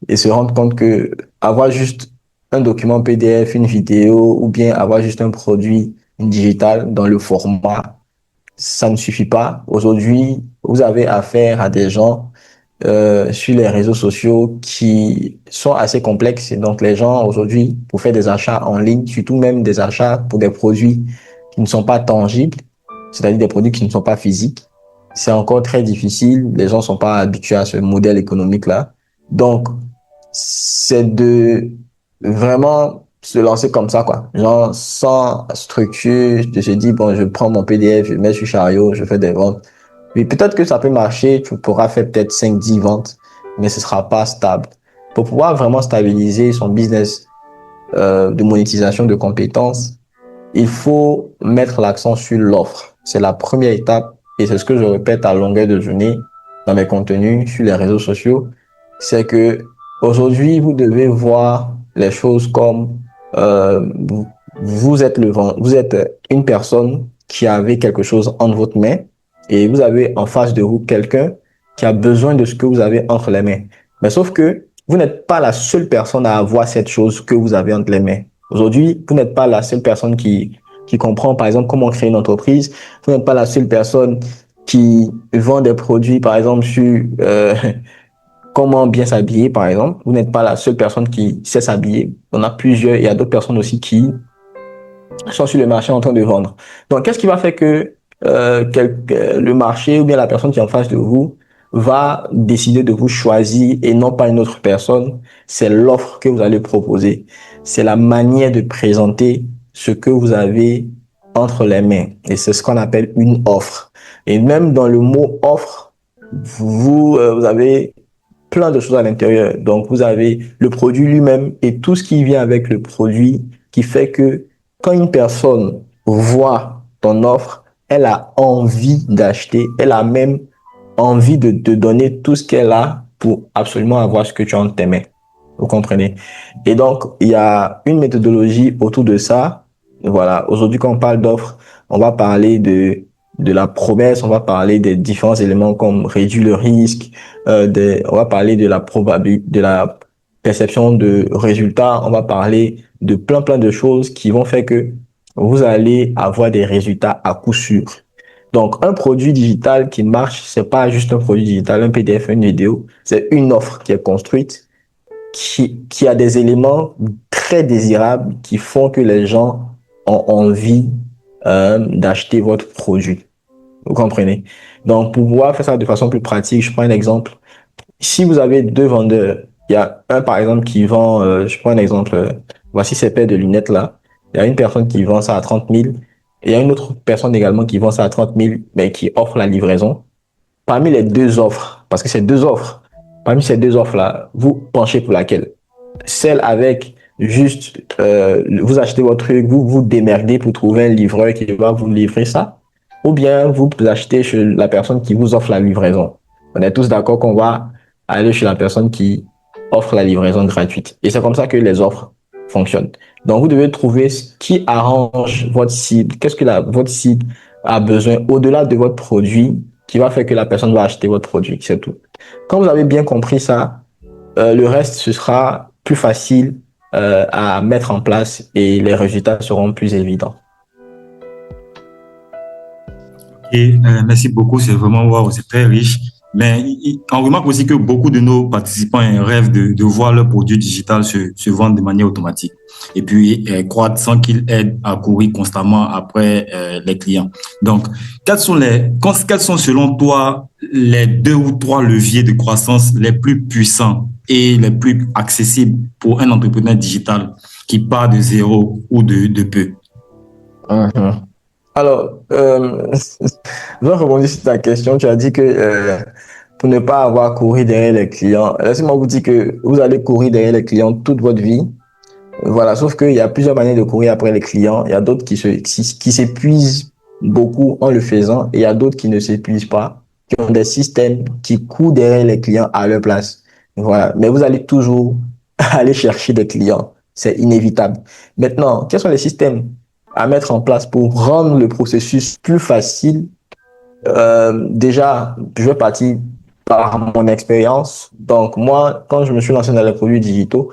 et se rendent compte que avoir juste un document PDF, une vidéo ou bien avoir juste un produit digital dans le format, ça ne suffit pas. Aujourd'hui, vous avez affaire à des gens sur les réseaux sociaux qui sont assez complexes. Et donc, les gens aujourd'hui, pour faire des achats en ligne, surtout même des achats pour des produits qui ne sont pas tangibles, c'est-à-dire des produits qui ne sont pas physiques, c'est encore très difficile. Les gens ne sont pas habitués à ce modèle économique-là. Donc, c'est de vraiment se lancer comme ça, quoi. Genre, sans structure, je te dis, bon, je prends mon PDF, je le mets sur Chariot, je fais des ventes. Oui, peut-être que ça peut marcher, tu pourras faire peut-être 5, 10 ventes, mais ce sera pas stable. Pour pouvoir vraiment stabiliser son business de monétisation de compétences, il faut mettre l'accent sur l'offre. C'est la première étape et c'est ce que je répète à longueur de journée dans mes contenus sur les réseaux sociaux. C'est que aujourd'hui, vous devez voir les choses comme vous êtes vous êtes une personne qui avait quelque chose entre votre main et vous avez en face de vous quelqu'un qui a besoin de ce que vous avez entre les mains. Mais sauf que vous n'êtes pas la seule personne à avoir cette chose que vous avez entre les mains. Aujourd'hui, vous n'êtes pas la seule personne qui qui comprend par exemple comment créer une entreprise. Vous n'êtes pas la seule personne qui vend des produits, par exemple, sur comment bien s'habiller, par exemple. Vous n'êtes pas la seule personne qui sait s'habiller. On a plusieurs, il y a d'autres personnes aussi qui sont sur le marché en train de vendre. Donc, qu'est-ce qui va faire que le marché ou bien la personne qui est en face de vous va décider de vous choisir et non pas une autre personne? C'est l'offre que vous allez proposer. C'est la manière de présenter ce que vous avez entre les mains. Et c'est ce qu'on appelle une offre. Et même dans le mot offre, vous avez plein de choses à l'intérieur. Donc, vous avez le produit lui-même et tout ce qui vient avec le produit qui fait que quand une personne voit ton offre, elle a envie d'acheter, elle a même envie de te donner tout ce qu'elle a pour absolument avoir ce que tu as entre tes mains. Vous comprenez? Et donc, il y a une méthodologie autour de ça. Voilà. Aujourd'hui, quand on parle d'offre, on va parler de la promesse, on va parler des différents éléments comme réduire le risque, on va parler de la probabilité, de la perception de résultats, on va parler de plein de choses qui vont faire que vous allez avoir des résultats à coup sûr. Donc, un produit digital qui marche, c'est pas juste un produit digital, un PDF, une vidéo, c'est une offre qui est construite, qui a des éléments très désirables qui font que les gens ont envie d'acheter votre produit. Vous comprenez? Donc, pour pouvoir faire ça de façon plus pratique, je prends un exemple. Si vous avez deux vendeurs, il y a un, par exemple, qui vend, je prends un exemple, voici ces paires de lunettes là. Il y a une personne qui vend ça à 30 000 et il y a une autre personne également qui vend ça à 30 000, mais qui offre la livraison. Parmi les deux offres, parce que c'est deux offres, parmi ces deux offres-là, vous penchez pour laquelle? Celle avec juste, vous achetez votre truc, vous vous démerdez pour trouver un livreur qui va vous livrer ça, ou bien vous achetez chez la personne qui vous offre la livraison. On est tous d'accord qu'on va aller chez la personne qui offre la livraison gratuite. Et c'est comme ça que les offres fonctionnent. Donc, vous devez trouver ce qui arrange votre cible. Qu'est-ce que votre cible a besoin au-delà de votre produit qui va faire que la personne va acheter votre produit. C'est tout. Quand vous avez bien compris ça, le reste, ce sera plus facile à mettre en place et les résultats seront plus évidents. Et merci beaucoup, c'est vraiment wow, c'est très riche. Mais on remarque aussi que beaucoup de nos participants rêvent de voir leur produit digital se vendre de manière automatique et puis croître sans qu'ils aient à courir constamment après les clients. Donc, quels sont selon toi les 2 ou 3 leviers de croissance les plus puissants et les plus accessibles pour un entrepreneur digital qui part de zéro ou de peu? Alors, je vais rebondir sur ta question. Tu as dit que pour ne pas avoir à courir derrière les clients, laissez-moi vous dire que vous allez courir derrière les clients toute votre vie. Voilà, sauf qu'il y a plusieurs manières de courir après les clients. Il y a d'autres qui s'épuisent beaucoup en le faisant et il y a d'autres qui ne s'épuisent pas, qui ont des systèmes qui courent derrière les clients à leur place. Voilà, mais vous allez toujours aller chercher des clients. C'est inévitable. Maintenant, quels sont les systèmes à mettre en place pour rendre le processus plus facile? Déjà, je vais partir par mon expérience. Donc, moi, quand je me suis lancé dans les produits digitaux,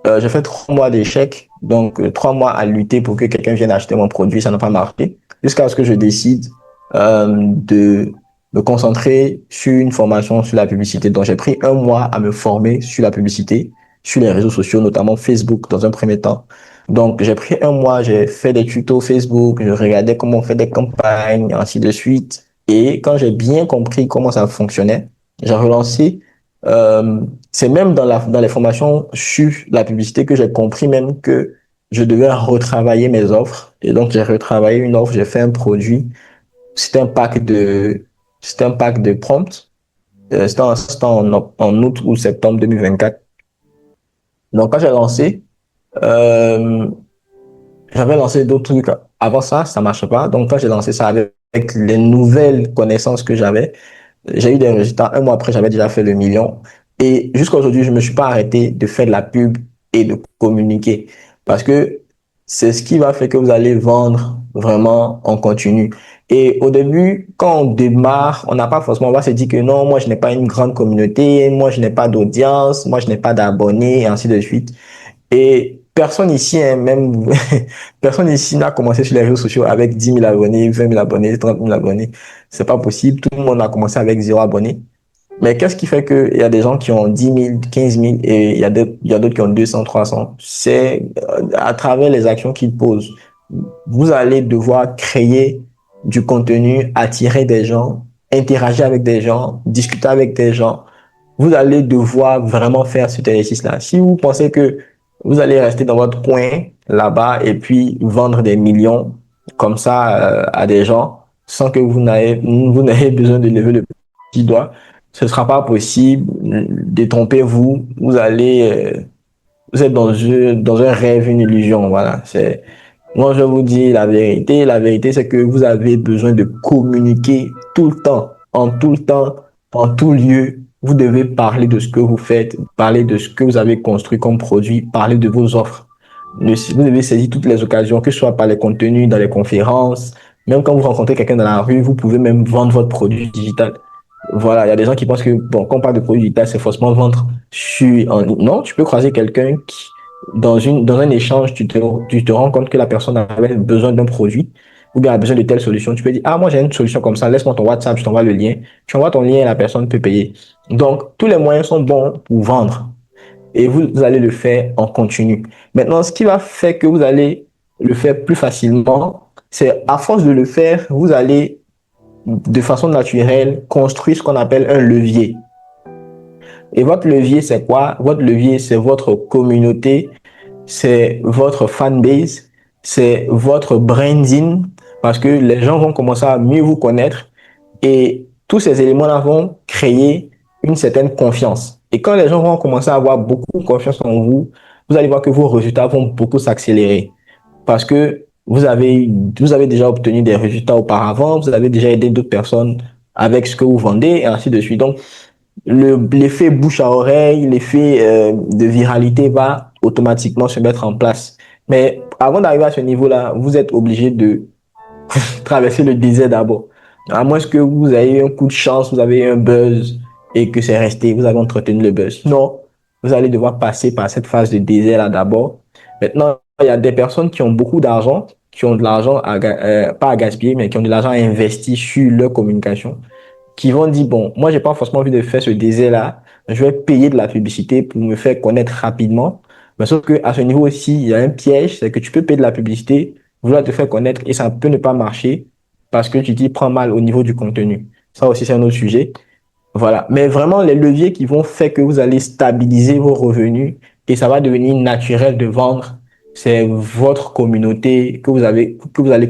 j'ai fait 3 mois d'échecs, donc 3 mois à lutter pour que quelqu'un vienne acheter mon produit, ça n'a pas marché, jusqu'à ce que je décide de me concentrer sur une formation sur la publicité. Donc, j'ai pris 1 mois à me former sur la publicité, sur les réseaux sociaux, notamment Facebook dans un premier temps. Donc, j'ai pris 1 mois, j'ai fait des tutos Facebook, je regardais comment on fait des campagnes, ainsi de suite. Et quand j'ai bien compris comment ça fonctionnait, j'ai relancé. C'est même dans les formations sur la publicité que j'ai compris même que je devais retravailler mes offres. Et donc, j'ai retravaillé une offre, j'ai fait un produit. C'était un pack de prompts. C'était en août ou septembre 2024. Donc, quand j'ai lancé, euh, j'avais lancé d'autres trucs. Avant ça, ça marchait pas. Donc, quand j'ai lancé ça avec les nouvelles connaissances que j'avais, j'ai eu des résultats. 1 mois après, j'avais déjà fait le million. Et jusqu'à aujourd'hui, je ne me suis pas arrêté de faire de la pub et de communiquer. Parce que c'est ce qui va faire que vous allez vendre vraiment en continu. Et au début, quand on démarre, on n'a pas forcément, on va se dire que non, moi, je n'ai pas une grande communauté, moi, je n'ai pas d'audience, moi, je n'ai pas d'abonnés, et ainsi de suite. Et personne ici, hein, même, personne ici n'a commencé sur les réseaux sociaux avec 10 000 abonnés, 20 000 abonnés, 30 000 abonnés. C'est pas possible. Tout le monde a commencé avec 0 abonnés. Mais qu'est-ce qui fait qu'il y a des gens qui ont 10 000, 15 000 et il y a d'autres qui ont 200, 300? C'est à travers les actions qu'ils posent. Vous allez devoir créer du contenu, attirer des gens, interagir avec des gens, discuter avec des gens. Vous allez devoir vraiment faire cet exercice-là. Si vous pensez que vous allez rester dans votre coin là-bas et puis vendre des millions comme ça à des gens sans que vous n'ayez besoin de lever le petit doigt, ce ne sera pas possible. Détrompez-vous. Vous êtes dans un rêve, une illusion. Voilà. Moi, je vous dis la vérité. La vérité, c'est que vous avez besoin de communiquer tout le temps, en tout lieu. Vous devez parler de ce que vous faites, parler de ce que vous avez construit comme produit, parler de vos offres. Vous devez saisir toutes les occasions, que ce soit par les contenus, dans les conférences, même quand vous rencontrez quelqu'un dans la rue, vous pouvez même vendre votre produit digital. Voilà, il y a des gens qui pensent que, bon, quand on parle de produit digital, c'est forcément vendre non, tu peux croiser quelqu'un qui, dans un échange, tu te rends compte que la personne avait besoin d'un produit ou bien a besoin de telle solution. Tu peux dire, ah, moi, j'ai une solution comme ça, laisse-moi ton WhatsApp, je t'envoie le lien. Tu envoies ton lien et la personne peut payer. Donc, tous les moyens sont bons pour vendre et vous allez le faire en continu. Maintenant, ce qui va faire que vous allez le faire plus facilement, c'est à force de le faire, vous allez de façon naturelle construire ce qu'on appelle un levier. Et votre levier, c'est quoi? Votre levier, c'est votre communauté, c'est votre fanbase, c'est votre branding, parce que les gens vont commencer à mieux vous connaître et tous ces éléments-là vont créer une certaine confiance. Et quand les gens vont commencer à avoir beaucoup confiance en vous, vous allez voir que vos résultats vont beaucoup s'accélérer parce que vous avez déjà obtenu des résultats auparavant, vous avez déjà aidé d'autres personnes avec ce que vous vendez et ainsi de suite. Donc, l'effet bouche à oreille, l'effet de viralité va automatiquement se mettre en place. Mais avant d'arriver à ce niveau-là, vous êtes obligé de traverser le désert d'abord. À moins que vous ayez eu un coup de chance, vous avez eu un buzz et que c'est resté, vous avez entretenu le buzz. Non, vous allez devoir passer par cette phase de désert-là d'abord. Maintenant, il y a des personnes qui ont beaucoup d'argent, qui ont de l'argent pas à gaspiller, mais qui ont de l'argent à investir sur leur communication, qui vont dire, bon, moi, j'ai pas forcément envie de faire ce désert-là, je vais payer de la publicité pour me faire connaître rapidement. Mais sauf que à ce niveau aussi, il y a un piège, c'est que tu peux payer de la publicité, vouloir te faire connaître et ça peut ne pas marcher parce que tu t'y prends mal au niveau du contenu. Ça aussi, c'est un autre sujet. Voilà. Mais vraiment, les leviers qui vont faire que vous allez stabiliser vos revenus et ça va devenir naturel de vendre, c'est votre communauté que vous allez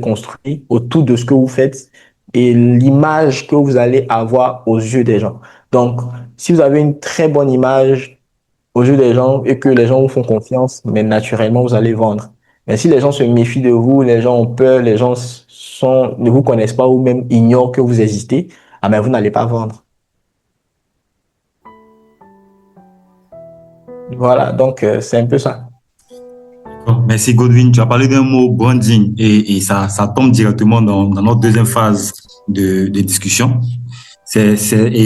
construire autour de ce que vous faites et l'image que vous allez avoir aux yeux des gens. Donc, si vous avez une très bonne image aux yeux des gens et que les gens vous font confiance, mais naturellement, vous allez vendre. Mais si les gens se méfient de vous, les gens ont peur, les gens ne vous connaissent pas ou même ignorent que vous existez, ah ben vous n'allez pas vendre. Voilà, donc c'est un peu ça. Merci Godwin. Tu as parlé d'un mot branding et ça tombe directement dans notre deuxième phase de discussion. Et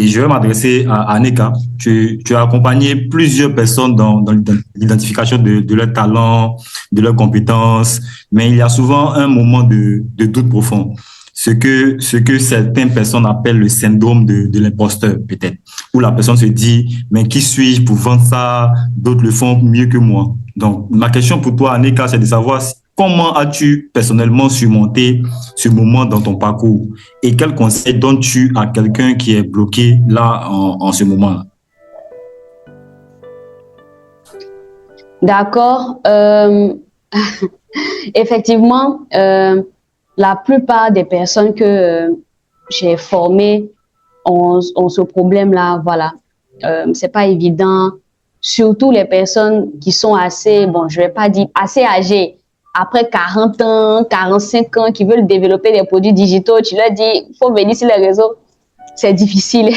je vais m'adresser à Neka. Tu as accompagné plusieurs personnes dans l'identification de leurs talents, de leurs compétences, mais il y a souvent un moment de doute profond. Ce que certaines personnes appellent le syndrome de l'imposteur, peut-être, où la personne se dit, mais qui suis-je pour vendre ça? D'autres le font mieux que moi. Donc, ma question pour toi, Aneka, c'est de savoir comment as-tu personnellement surmonté ce moment dans ton parcours et quel conseil donnes-tu à quelqu'un qui est bloqué là en ce moment-là? D'accord. Effectivement, la plupart des personnes que j'ai formées ont ce problème-là. Voilà. C'est pas évident. Surtout les personnes qui sont assez, bon, je vais pas dire assez âgées, après 40 ans, 45 ans, qui veulent développer des produits digitaux. Tu leur dis, faut venir sur les réseaux. C'est difficile.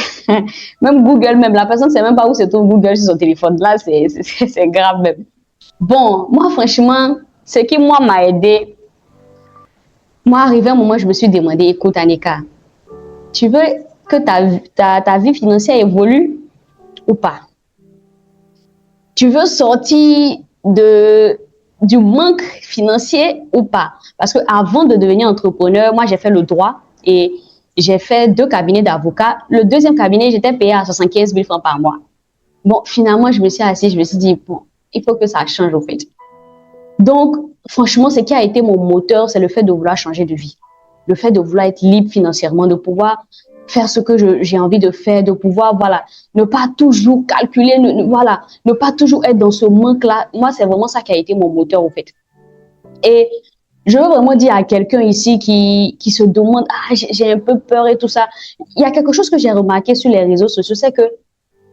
Même Google, même la personne ne sait même pas où se trouve Google sur son téléphone. Là, c'est grave même. Bon, moi, franchement, ce qui, moi, m'a aidé, moi, arrivé à un moment, je me suis demandé, écoute, Aneka, tu veux que ta vie financière évolue ou pas? Tu veux sortir de du manque financier ou pas. Parce que avant de devenir entrepreneur, moi, j'ai fait le droit et j'ai fait 2 cabinets d'avocats. Le deuxième cabinet, j'étais payée à 75 000 francs par mois. Bon, finalement, je me suis assise, je me suis dit, bon, il faut que ça change, au fait. Donc, franchement, ce qui a été mon moteur, c'est le fait de vouloir changer de vie. Le fait de vouloir être libre financièrement, de pouvoir faire ce que j'ai envie de faire, de pouvoir, voilà, ne pas toujours calculer, voilà, ne pas toujours être dans ce manque-là. Moi, c'est vraiment ça qui a été mon moteur, au fait. Et je veux vraiment dire à quelqu'un ici qui se demande, ah, j'ai un peu peur et tout ça. Il y a quelque chose que j'ai remarqué sur les réseaux sociaux, c'est que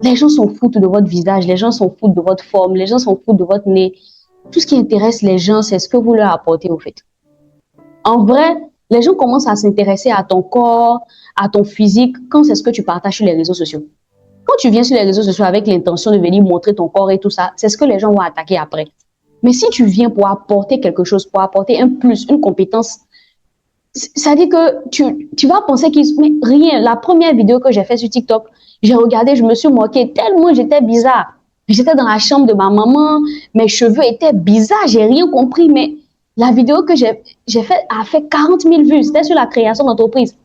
les gens s'en foutent de votre visage, les gens s'en foutent de votre forme, les gens s'en foutent de votre nez. Tout ce qui intéresse les gens, c'est ce que vous leur apportez, au fait. En vrai, les gens commencent à s'intéresser à ton corps, à ton physique, quand c'est ce que tu partages sur les réseaux sociaux. Quand tu viens sur les réseaux sociaux avec l'intention de venir montrer ton corps et tout ça, c'est ce que les gens vont attaquer après. Mais si tu viens pour apporter quelque chose, pour apporter un plus, une compétence, ça dit que tu vas penser mais rien. La première vidéo que j'ai faite sur TikTok, j'ai regardé, je me suis moquée tellement j'étais bizarre. J'étais dans la chambre de ma maman, mes cheveux étaient bizarres, j'ai rien compris, mais la vidéo que j'ai faite a fait 40 000 vues. C'était sur la création d'entreprise.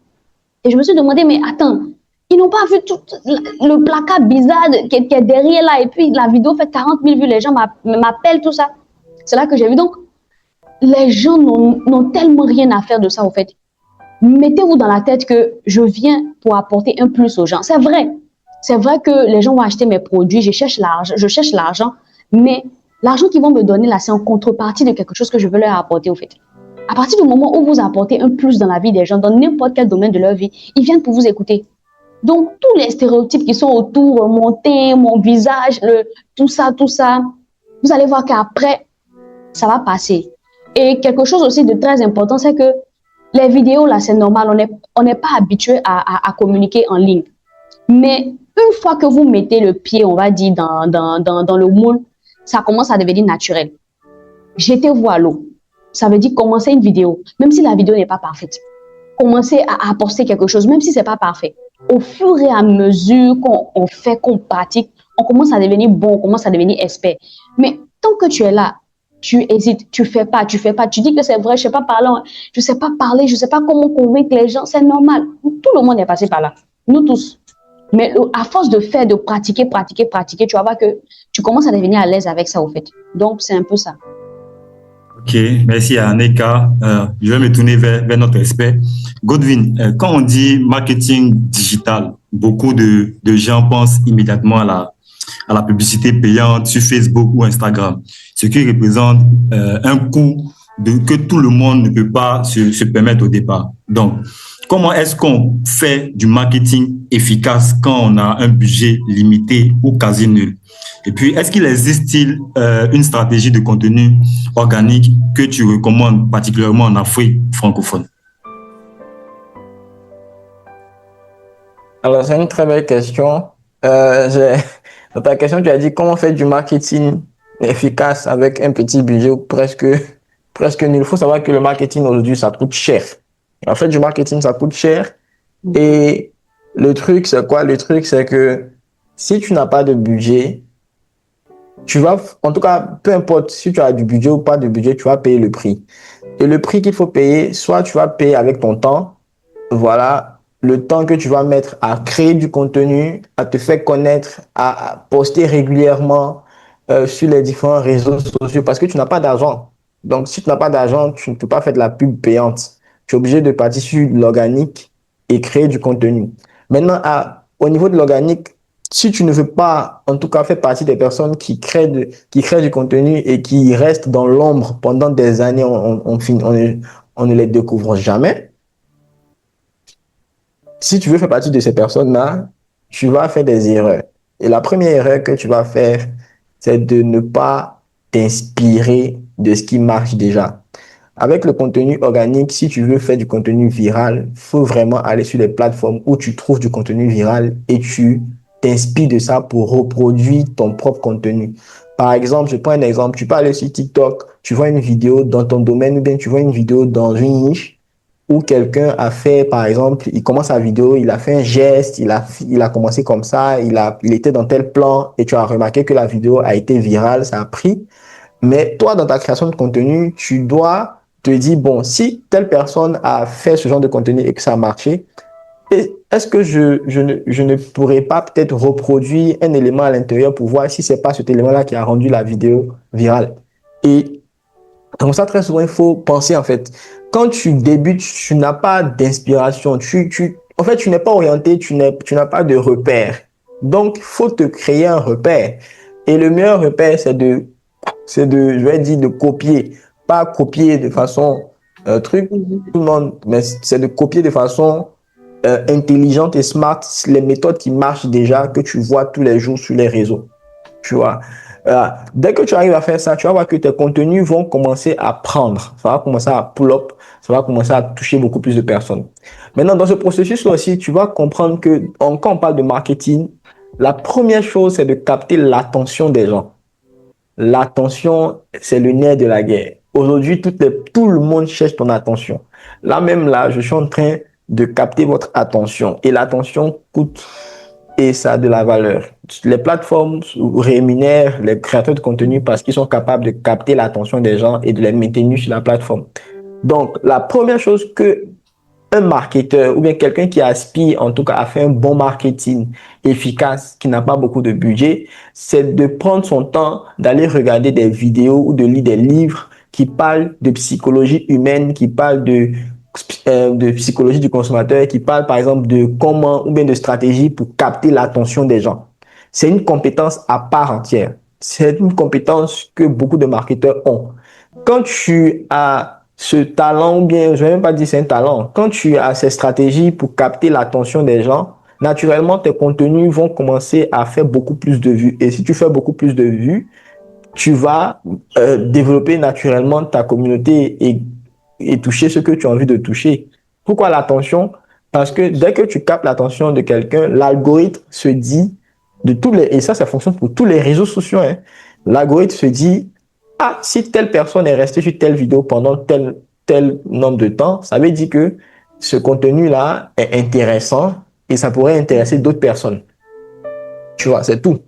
Et je me suis demandé, mais attends, ils n'ont pas vu tout le placard bizarre qui est derrière là, et puis la vidéo fait 40 000 vues, les gens m'appellent, tout ça. C'est là que j'ai vu. Donc, les gens n'ont tellement rien à faire de ça, au fait. Mettez-vous dans la tête que je viens pour apporter un plus aux gens. C'est vrai. C'est vrai que les gens vont acheter mes produits, je cherche l'argent, mais l'argent qu'ils vont me donner là, c'est en contrepartie de quelque chose que je veux leur apporter, au fait. À partir du moment où vous apportez un plus dans la vie des gens, dans n'importe quel domaine de leur vie, ils viennent pour vous écouter. Donc, tous les stéréotypes qui sont autour, mon teint, mon visage, tout ça, vous allez voir qu'après, ça va passer. Et quelque chose aussi de très important, c'est que les vidéos, là, c'est normal, on n'est pas habitué à communiquer en ligne. Mais une fois que vous mettez le pied, on va dire, dans le moule, ça commence à devenir naturel. Jetez-vous à l'eau. Ça veut dire commencer une vidéo, même si la vidéo n'est pas parfaite. Commencez à apporter quelque chose, même si ce n'est pas parfait. Au fur et à mesure qu'on fait, qu'on pratique, on commence à devenir bon, on commence à devenir expert. Mais tant que tu es là, tu hésites, tu fais pas, tu dis que c'est vrai, je sais pas parler, je sais pas comment convaincre les gens, c'est normal. Tout le monde est passé par là, nous tous. Mais à force de faire, de pratiquer, tu vas voir que tu commences à devenir à l'aise avec ça, au fait. Donc, c'est un peu ça. Ok, merci à Aneka. Je vais me tourner vers notre expert. Godwin, quand on dit marketing digital, beaucoup de gens pensent immédiatement à la publicité payante sur Facebook ou Instagram, ce qui représente un coût que tout le monde ne peut pas se permettre au départ. Donc, comment est-ce qu'on fait du marketing efficace quand on a un budget limité ou quasi nul? Et puis, est-ce qu'il existe-t-il une stratégie de contenu organique que tu recommandes particulièrement en Afrique francophone? Alors, c'est une très belle question. Dans ta question, tu as dit comment faire du marketing efficace avec un petit budget presque nul. Il faut savoir que le marketing aujourd'hui, ça coûte cher. En fait, du marketing, ça coûte cher. Et le truc, c'est quoi? Le truc, c'est que si tu n'as pas de budget, tu vas, en tout cas, peu importe si tu as du budget ou pas de budget, tu vas payer le prix. Et le prix qu'il faut payer, soit tu vas payer avec ton temps, voilà, le temps que tu vas mettre à créer du contenu, à te faire connaître, à poster régulièrement sur les différents réseaux sociaux parce que tu n'as pas d'argent. Donc, si tu n'as pas d'argent, tu ne peux pas faire de la pub payante. Tu es obligé de partir sur l'organique et créer du contenu. Maintenant, au niveau de l'organique, si tu ne veux pas, en tout cas, faire partie des personnes qui créent du contenu et qui restent dans l'ombre pendant des années, on ne les découvre jamais. Si tu veux faire partie de ces personnes-là, tu vas faire des erreurs. Et la première erreur que tu vas faire, c'est de ne pas t'inspirer de ce qui marche déjà. Avec le contenu organique, si tu veux faire du contenu viral, il faut vraiment aller sur les plateformes où tu trouves du contenu viral et tu t'inspires de ça pour reproduire ton propre contenu. Par exemple, je prends un exemple, tu peux aller sur TikTok, tu vois une vidéo dans ton domaine ou bien tu vois une vidéo dans une niche où quelqu'un a fait, par exemple, il commence sa vidéo, il a fait un geste, il a commencé comme ça, il était dans tel plan et tu as remarqué que la vidéo a été virale, ça a pris. Mais toi, dans ta création de contenu, tu dois te dire, bon, si telle personne a fait ce genre de contenu et que ça a marché, est-ce que je ne pourrais pas peut-être reproduire un élément à l'intérieur pour voir si c'est pas cet élément-là qui a rendu la vidéo virale? Et comme ça, très souvent, il faut penser, en fait, quand tu débutes, tu n'as pas d'inspiration, en fait, tu n'es pas orienté, tu n'as pas de repère. Donc, il faut te créer un repère. Et le meilleur repère, je vais dire, de copier. Pas copier de façon, truc, tout le monde, mais c'est de copier de façon intelligente et smart les méthodes qui marchent déjà, que tu vois tous les jours sur les réseaux. Tu vois. Dès que tu arrives à faire ça, tu vas voir que tes contenus vont commencer à prendre. Ça va commencer à pull up. Ça va commencer à toucher beaucoup plus de personnes. Maintenant, dans ce processus-là aussi, tu vas comprendre que quand on parle de marketing, la première chose, c'est de capter l'attention des gens. L'attention, c'est le nerf de la guerre. Aujourd'hui, tout le monde cherche ton attention. Là, je suis en train de capter votre attention. Et l'attention coûte et ça a de la valeur. Les plateformes rémunèrent les créateurs de contenu parce qu'ils sont capables de capter l'attention des gens et de les maintenir sur la plateforme. Donc, la première chose que un marketeur ou bien quelqu'un qui aspire en tout cas à faire un bon marketing efficace, qui n'a pas beaucoup de budget, c'est de prendre son temps d'aller regarder des vidéos ou de lire des livres qui parlent de psychologie humaine, qui parlent de psychologie du consommateur, qui parlent par exemple de comment ou bien de stratégie pour capter l'attention des gens. C'est une compétence à part entière. C'est une compétence que beaucoup de marketeurs ont. Quand tu as ce talent, ou bien, je ne vais même pas dire c'est un talent, quand tu as ces stratégies pour capter l'attention des gens, naturellement, tes contenus vont commencer à faire beaucoup plus de vues. Et si tu fais beaucoup plus de vues, tu vas développer naturellement ta communauté et toucher ce que tu as envie de toucher. Pourquoi l'attention? Parce que dès que tu captes l'attention de quelqu'un, l'algorithme se dit, et ça fonctionne pour tous les réseaux sociaux, hein, l'algorithme se dit, ah, si telle personne est restée sur telle vidéo pendant tel nombre de temps, ça veut dire que ce contenu-là est intéressant et ça pourrait intéresser d'autres personnes. Tu vois, c'est tout.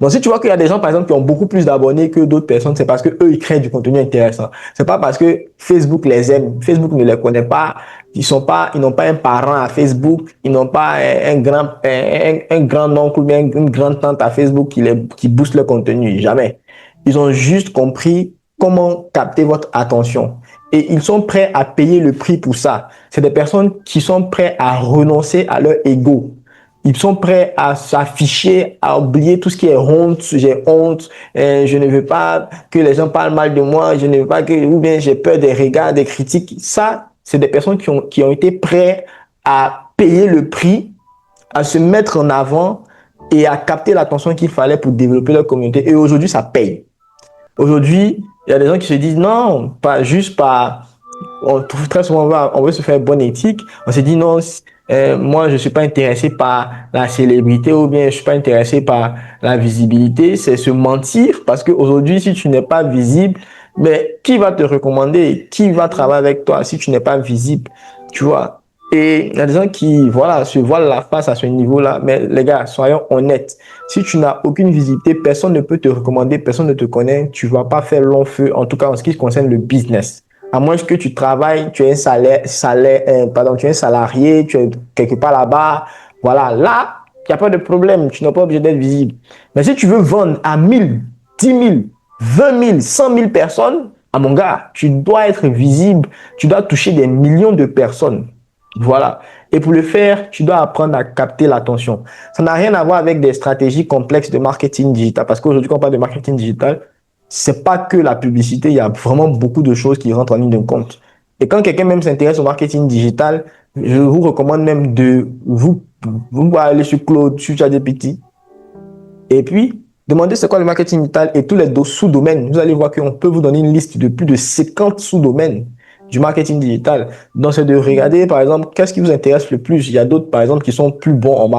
Donc, si tu vois qu'il y a des gens, par exemple, qui ont beaucoup plus d'abonnés que d'autres personnes, c'est parce que eux, ils créent du contenu intéressant. C'est pas parce que Facebook les aime. Facebook ne les connaît pas. Ils n'ont pas un parent à Facebook. Ils n'ont pas un grand oncle ou bien une grande tante à Facebook qui booste le contenu. Jamais. Ils ont juste compris comment capter votre attention. Et ils sont prêts à payer le prix pour ça. C'est des personnes qui sont prêtes à renoncer à leur ego. Ils sont prêts à s'afficher, à oublier tout ce qui est honte. J'ai honte, je ne veux pas que les gens parlent mal de moi, je ne veux pas ou bien j'ai peur des regards, des critiques. Ça, c'est des personnes qui ont été prêtes à payer le prix, à se mettre en avant et à capter l'attention qu'il fallait pour développer leur communauté. Et aujourd'hui, ça paye. Aujourd'hui, il y a des gens qui se disent non, pas juste par... On trouve très souvent, on veut se faire bonne éthique. On se dit non, moi, je suis pas intéressé par la célébrité ou bien je suis pas intéressé par la visibilité. C'est se mentir parce qu'aujourd'hui, si tu n'es pas visible, mais qui va te recommander? Qui va travailler avec toi si tu n'es pas visible? Tu vois? Et il y a des gens qui, voilà, se voilent la face à ce niveau-là. Mais les gars, soyons honnêtes. Si tu n'as aucune visibilité, personne ne peut te recommander, personne ne te connaît. Tu vas pas faire long feu, en tout cas en ce qui concerne le business. À moins que tu travailles, tu es tu es un salarié, tu es quelque part là-bas. Voilà, là, il n'y a pas de problème. Tu n'es pas obligé d'être visible. Mais si tu veux vendre à 1000, 10 000, 20 000, 100 000 personnes, mon gars, tu dois être visible. Tu dois toucher des millions de personnes. Voilà. Et pour le faire, tu dois apprendre à capter l'attention. Ça n'a rien à voir avec des stratégies complexes de marketing digital. Parce qu'aujourd'hui, quand on parle de marketing digital, c'est pas que la publicité. Il y a vraiment beaucoup de choses qui rentrent en ligne de compte. Et quand quelqu'un même s'intéresse au marketing digital, je vous recommande même de vous aller sur Claude, sur ChatGPT. Et puis, demandez c'est quoi le marketing digital et tous les sous-domaines. Vous allez voir qu'on peut vous donner une liste de plus de 50 sous-domaines du marketing digital. Donc, c'est de regarder, par exemple, qu'est-ce qui vous intéresse le plus. Il y a d'autres, par exemple, qui sont plus bons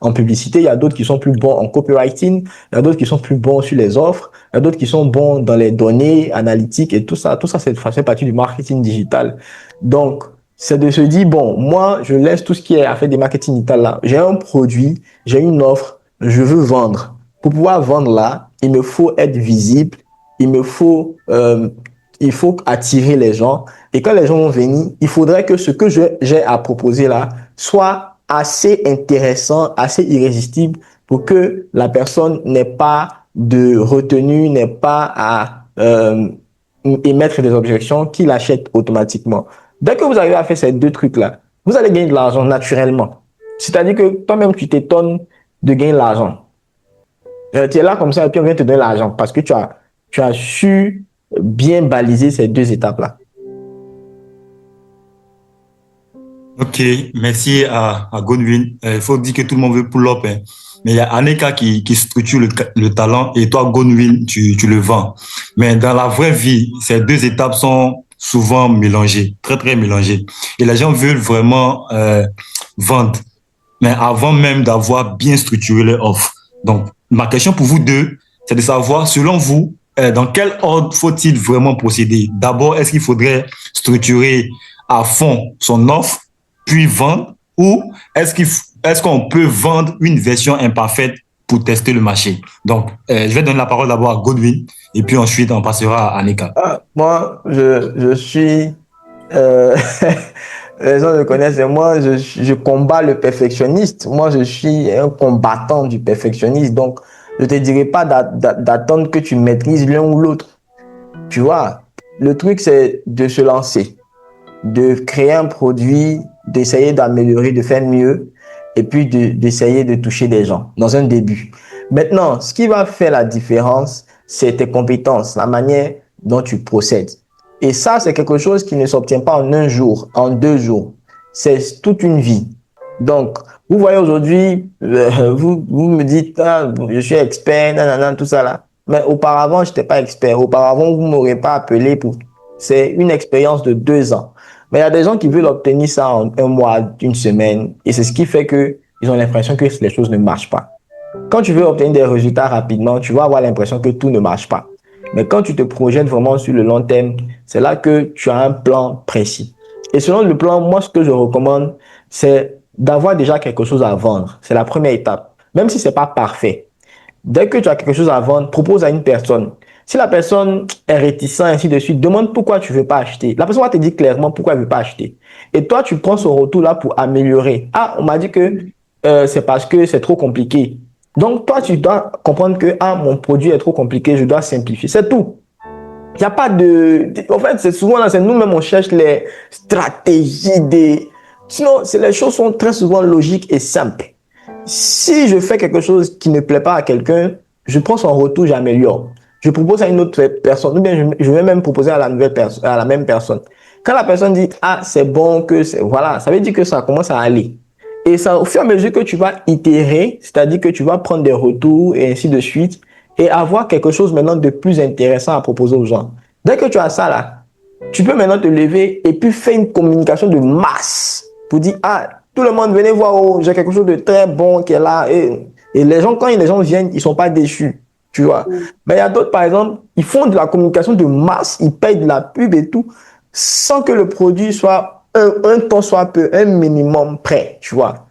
en publicité. Il y a d'autres qui sont plus bons en copywriting. Il y a d'autres qui sont plus bons sur les offres. Il y a d'autres qui sont bons dans les données analytiques et tout ça. Tout ça, c'est fait partie du marketing digital. Donc, c'est de se dire, bon, moi, je laisse tout ce qui est à faire des marketing digital là. J'ai un produit, j'ai une offre, je veux vendre. Pour pouvoir vendre là, il me faut être visible. il faut attirer les gens. Et quand les gens vont venir, il faudrait que ce que j'ai à proposer là soit assez intéressant, assez irrésistible pour que la personne n'ait pas de retenue, n'ait pas à émettre des objections, qu'il achète automatiquement. Dès que vous arrivez à faire ces deux trucs-là, vous allez gagner de l'argent naturellement. C'est-à-dire que toi-même, tu t'étonnes de gagner de l'argent. Tu es là comme ça et puis on vient te donner l'argent parce que tu as su bien baliser ces deux étapes-là. Ok, merci à Godwin. Il faut dire que tout le monde veut pull-up, hein. Mais il y a Aneka qui structure le talent et toi, Godwin, tu le vends. Mais dans la vraie vie, ces deux étapes sont souvent mélangées, très, très mélangées. Et les gens veulent vraiment vendre, mais avant même d'avoir bien structuré leur offre. Donc, ma question pour vous deux, c'est de savoir, selon vous, dans quel ordre faut-il vraiment procéder? D'abord, est-ce qu'il faudrait structurer à fond son offre, puis vendre, ou est-ce qu'on peut vendre une version imparfaite pour tester le marché? Donc, je vais donner la parole d'abord à Godwin, et puis ensuite, on passera à Aneka. Moi, je suis... les gens me connaissent et moi, je combats le perfectionniste. Moi, je suis un combattant du perfectionniste. Donc, je ne te dirai pas d'attendre que tu maîtrises l'un ou l'autre. Tu vois, le truc, c'est de se lancer, de créer un produit, d'essayer d'améliorer, de faire mieux, et puis d'essayer de toucher des gens dans un début. Maintenant, ce qui va faire la différence, c'est tes compétences, la manière dont tu procèdes. Et ça, c'est quelque chose qui ne s'obtient pas en un jour, en 2 jours. C'est toute une vie. Donc, vous voyez aujourd'hui, vous me dites, ah, je suis expert, nanana, tout ça là. Mais auparavant, je n'étais pas expert. Auparavant, vous ne m'aurez pas appelé pour... C'est une expérience de 2 ans. Mais il y a des gens qui veulent obtenir ça en 1 mois, 1 semaine. Et c'est ce qui fait qu'ils ont l'impression que les choses ne marchent pas. Quand tu veux obtenir des résultats rapidement, tu vas avoir l'impression que tout ne marche pas. Mais quand tu te projettes vraiment sur le long terme, c'est là que tu as un plan précis. Et selon le plan, moi, ce que je recommande, c'est d'avoir déjà quelque chose à vendre. C'est la première étape. Même si ce n'est pas parfait. Dès que tu as quelque chose à vendre, propose à une personne. Si la personne est réticente, ainsi de suite, demande pourquoi tu ne veux pas acheter. La personne va te dire clairement pourquoi elle ne veut pas acheter. Et toi, tu prends son retour là pour améliorer. Ah, on m'a dit que c'est parce que c'est trop compliqué. Donc, toi, tu dois comprendre que mon produit est trop compliqué, je dois simplifier. C'est tout. Il n'y a pas de... En fait, c'est souvent là, c'est nous-mêmes, on cherche les stratégies des... Sinon, les choses sont très souvent logiques et simples. Si je fais quelque chose qui ne plaît pas à quelqu'un, je prends son retour, j'améliore. Je propose à une autre personne, ou bien je vais même proposer à la même personne. Quand la personne dit, c'est bon, voilà, ça veut dire que ça commence à aller. Et ça, au fur et à mesure que tu vas itérer, c'est-à-dire que tu vas prendre des retours et ainsi de suite, et avoir quelque chose maintenant de plus intéressant à proposer aux gens. Dès que tu as ça là, tu peux maintenant te lever et puis faire une communication de masse pour dire, tout le monde venez voir, j'ai quelque chose de très bon qui est là. Et les gens, quand les gens viennent, ils ne sont pas déçus, tu vois. Mais il y a d'autres, par exemple, ils font de la communication de masse, ils payent de la pub et tout, sans que le produit soit un temps soit peu, un minimum prêt, tu vois.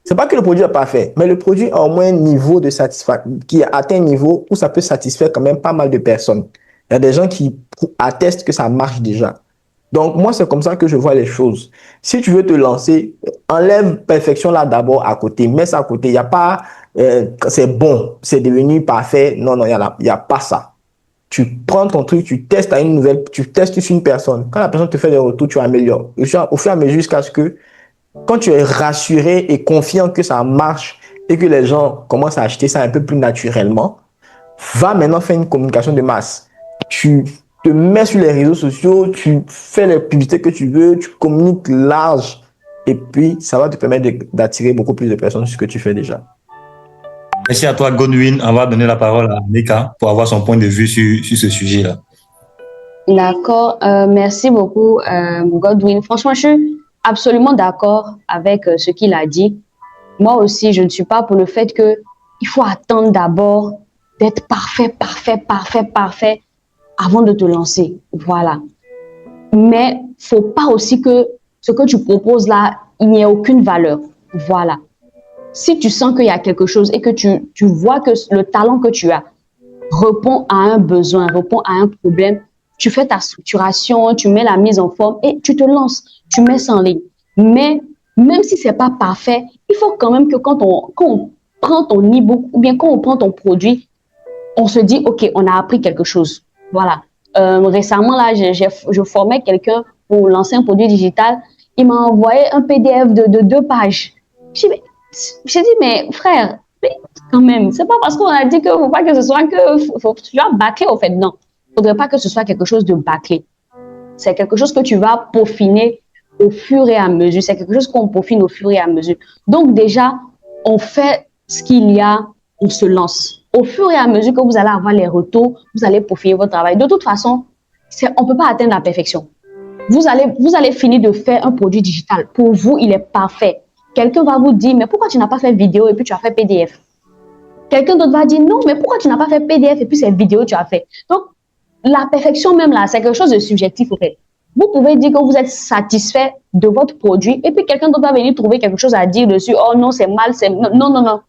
C'est pas que le produit est parfait, mais le produit a au moins un niveau de satisfaction, qui a atteint un niveau où ça peut satisfaire quand même pas mal de personnes. Il y a des gens qui attestent que ça marche déjà. Donc, moi, c'est comme ça que je vois les choses. Si tu veux te lancer, enlève perfection là d'abord à côté, mets ça à côté. Il n'y a pas, c'est bon, c'est devenu parfait. Non, il n'y a pas ça. Tu prends ton truc, tu testes à tu testes sur une personne. Quand la personne te fait des retours, tu améliores. Au fur et à mesure jusqu'à ce que, quand tu es rassuré et confiant que ça marche et que les gens commencent à acheter ça un peu plus naturellement, va maintenant faire une communication de masse. Tu te mets sur les réseaux sociaux, tu fais les publicités que tu veux, tu communiques large et puis ça va te permettre d'attirer beaucoup plus de personnes sur ce que tu fais déjà. Merci à toi, Godwin. On va donner la parole à Aneka pour avoir son point de vue sur ce sujet-là. D'accord. Merci beaucoup, Godwin. Franchement, je suis absolument d'accord avec ce qu'il a dit. Moi aussi, je ne suis pas pour le fait qu'il faut attendre d'abord d'être parfait avant de te lancer. Voilà. Mais il ne faut pas aussi que ce que tu proposes là, il n'y ait aucune valeur. Voilà. Si tu sens qu'il y a quelque chose et que tu vois que le talent que tu as répond à un besoin, répond à un problème, tu fais ta structuration, tu mets la mise en forme et tu te lances, tu mets ça en ligne. Mais même si c'est pas parfait, il faut quand même que quand on prend ton e-book ou bien quand on prend ton produit, on se dit, OK, on a appris quelque chose. Voilà. Récemment, là, je formais quelqu'un pour lancer un produit digital. Il m'a envoyé un PDF de 2 pages. J'ai dit, mais frère, mais quand même, c'est pas parce qu'on a dit que faut pas que ce soit que tu vas bâcler au fait. Non, faudrait pas que ce soit quelque chose de bâclé. C'est quelque chose que tu vas peaufiner au fur et à mesure. C'est quelque chose qu'on peaufine au fur et à mesure. Donc déjà, on fait ce qu'il y a, on se lance. Au fur et à mesure que vous allez avoir les retours, vous allez peaufiner votre travail. De toute façon, on ne peut pas atteindre la perfection. Vous allez finir de faire un produit digital. Pour vous, il est parfait. Quelqu'un va vous dire, mais pourquoi tu n'as pas fait vidéo et puis tu as fait PDF? Quelqu'un d'autre va dire, non, mais pourquoi tu n'as pas fait PDF et puis c'est vidéo tu as fait? Donc, la perfection même là, c'est quelque chose de subjectif au fait. Vous pouvez dire que vous êtes satisfait de votre produit et puis quelqu'un d'autre va venir trouver quelque chose à dire dessus. Oh non, c'est mal, c'est... Non, non, non.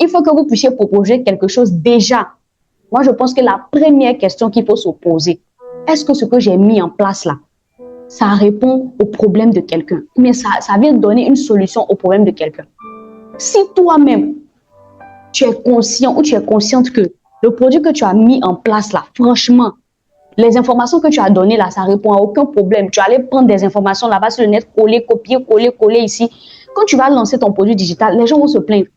Il faut que vous puissiez proposer quelque chose déjà. Moi, je pense que la première question qu'il faut se poser, est-ce que ce que j'ai mis en place là, ça répond au problème de quelqu'un? Mais ça vient donner une solution au problème de quelqu'un. Si toi-même, tu es conscient ou tu es consciente que le produit que tu as mis en place là, franchement, les informations que tu as données là, ça répond à aucun problème. Tu allais prendre des informations là-bas sur le net, coller, copier, coller ici. Quand tu vas lancer ton produit digital, les gens vont se plaindre.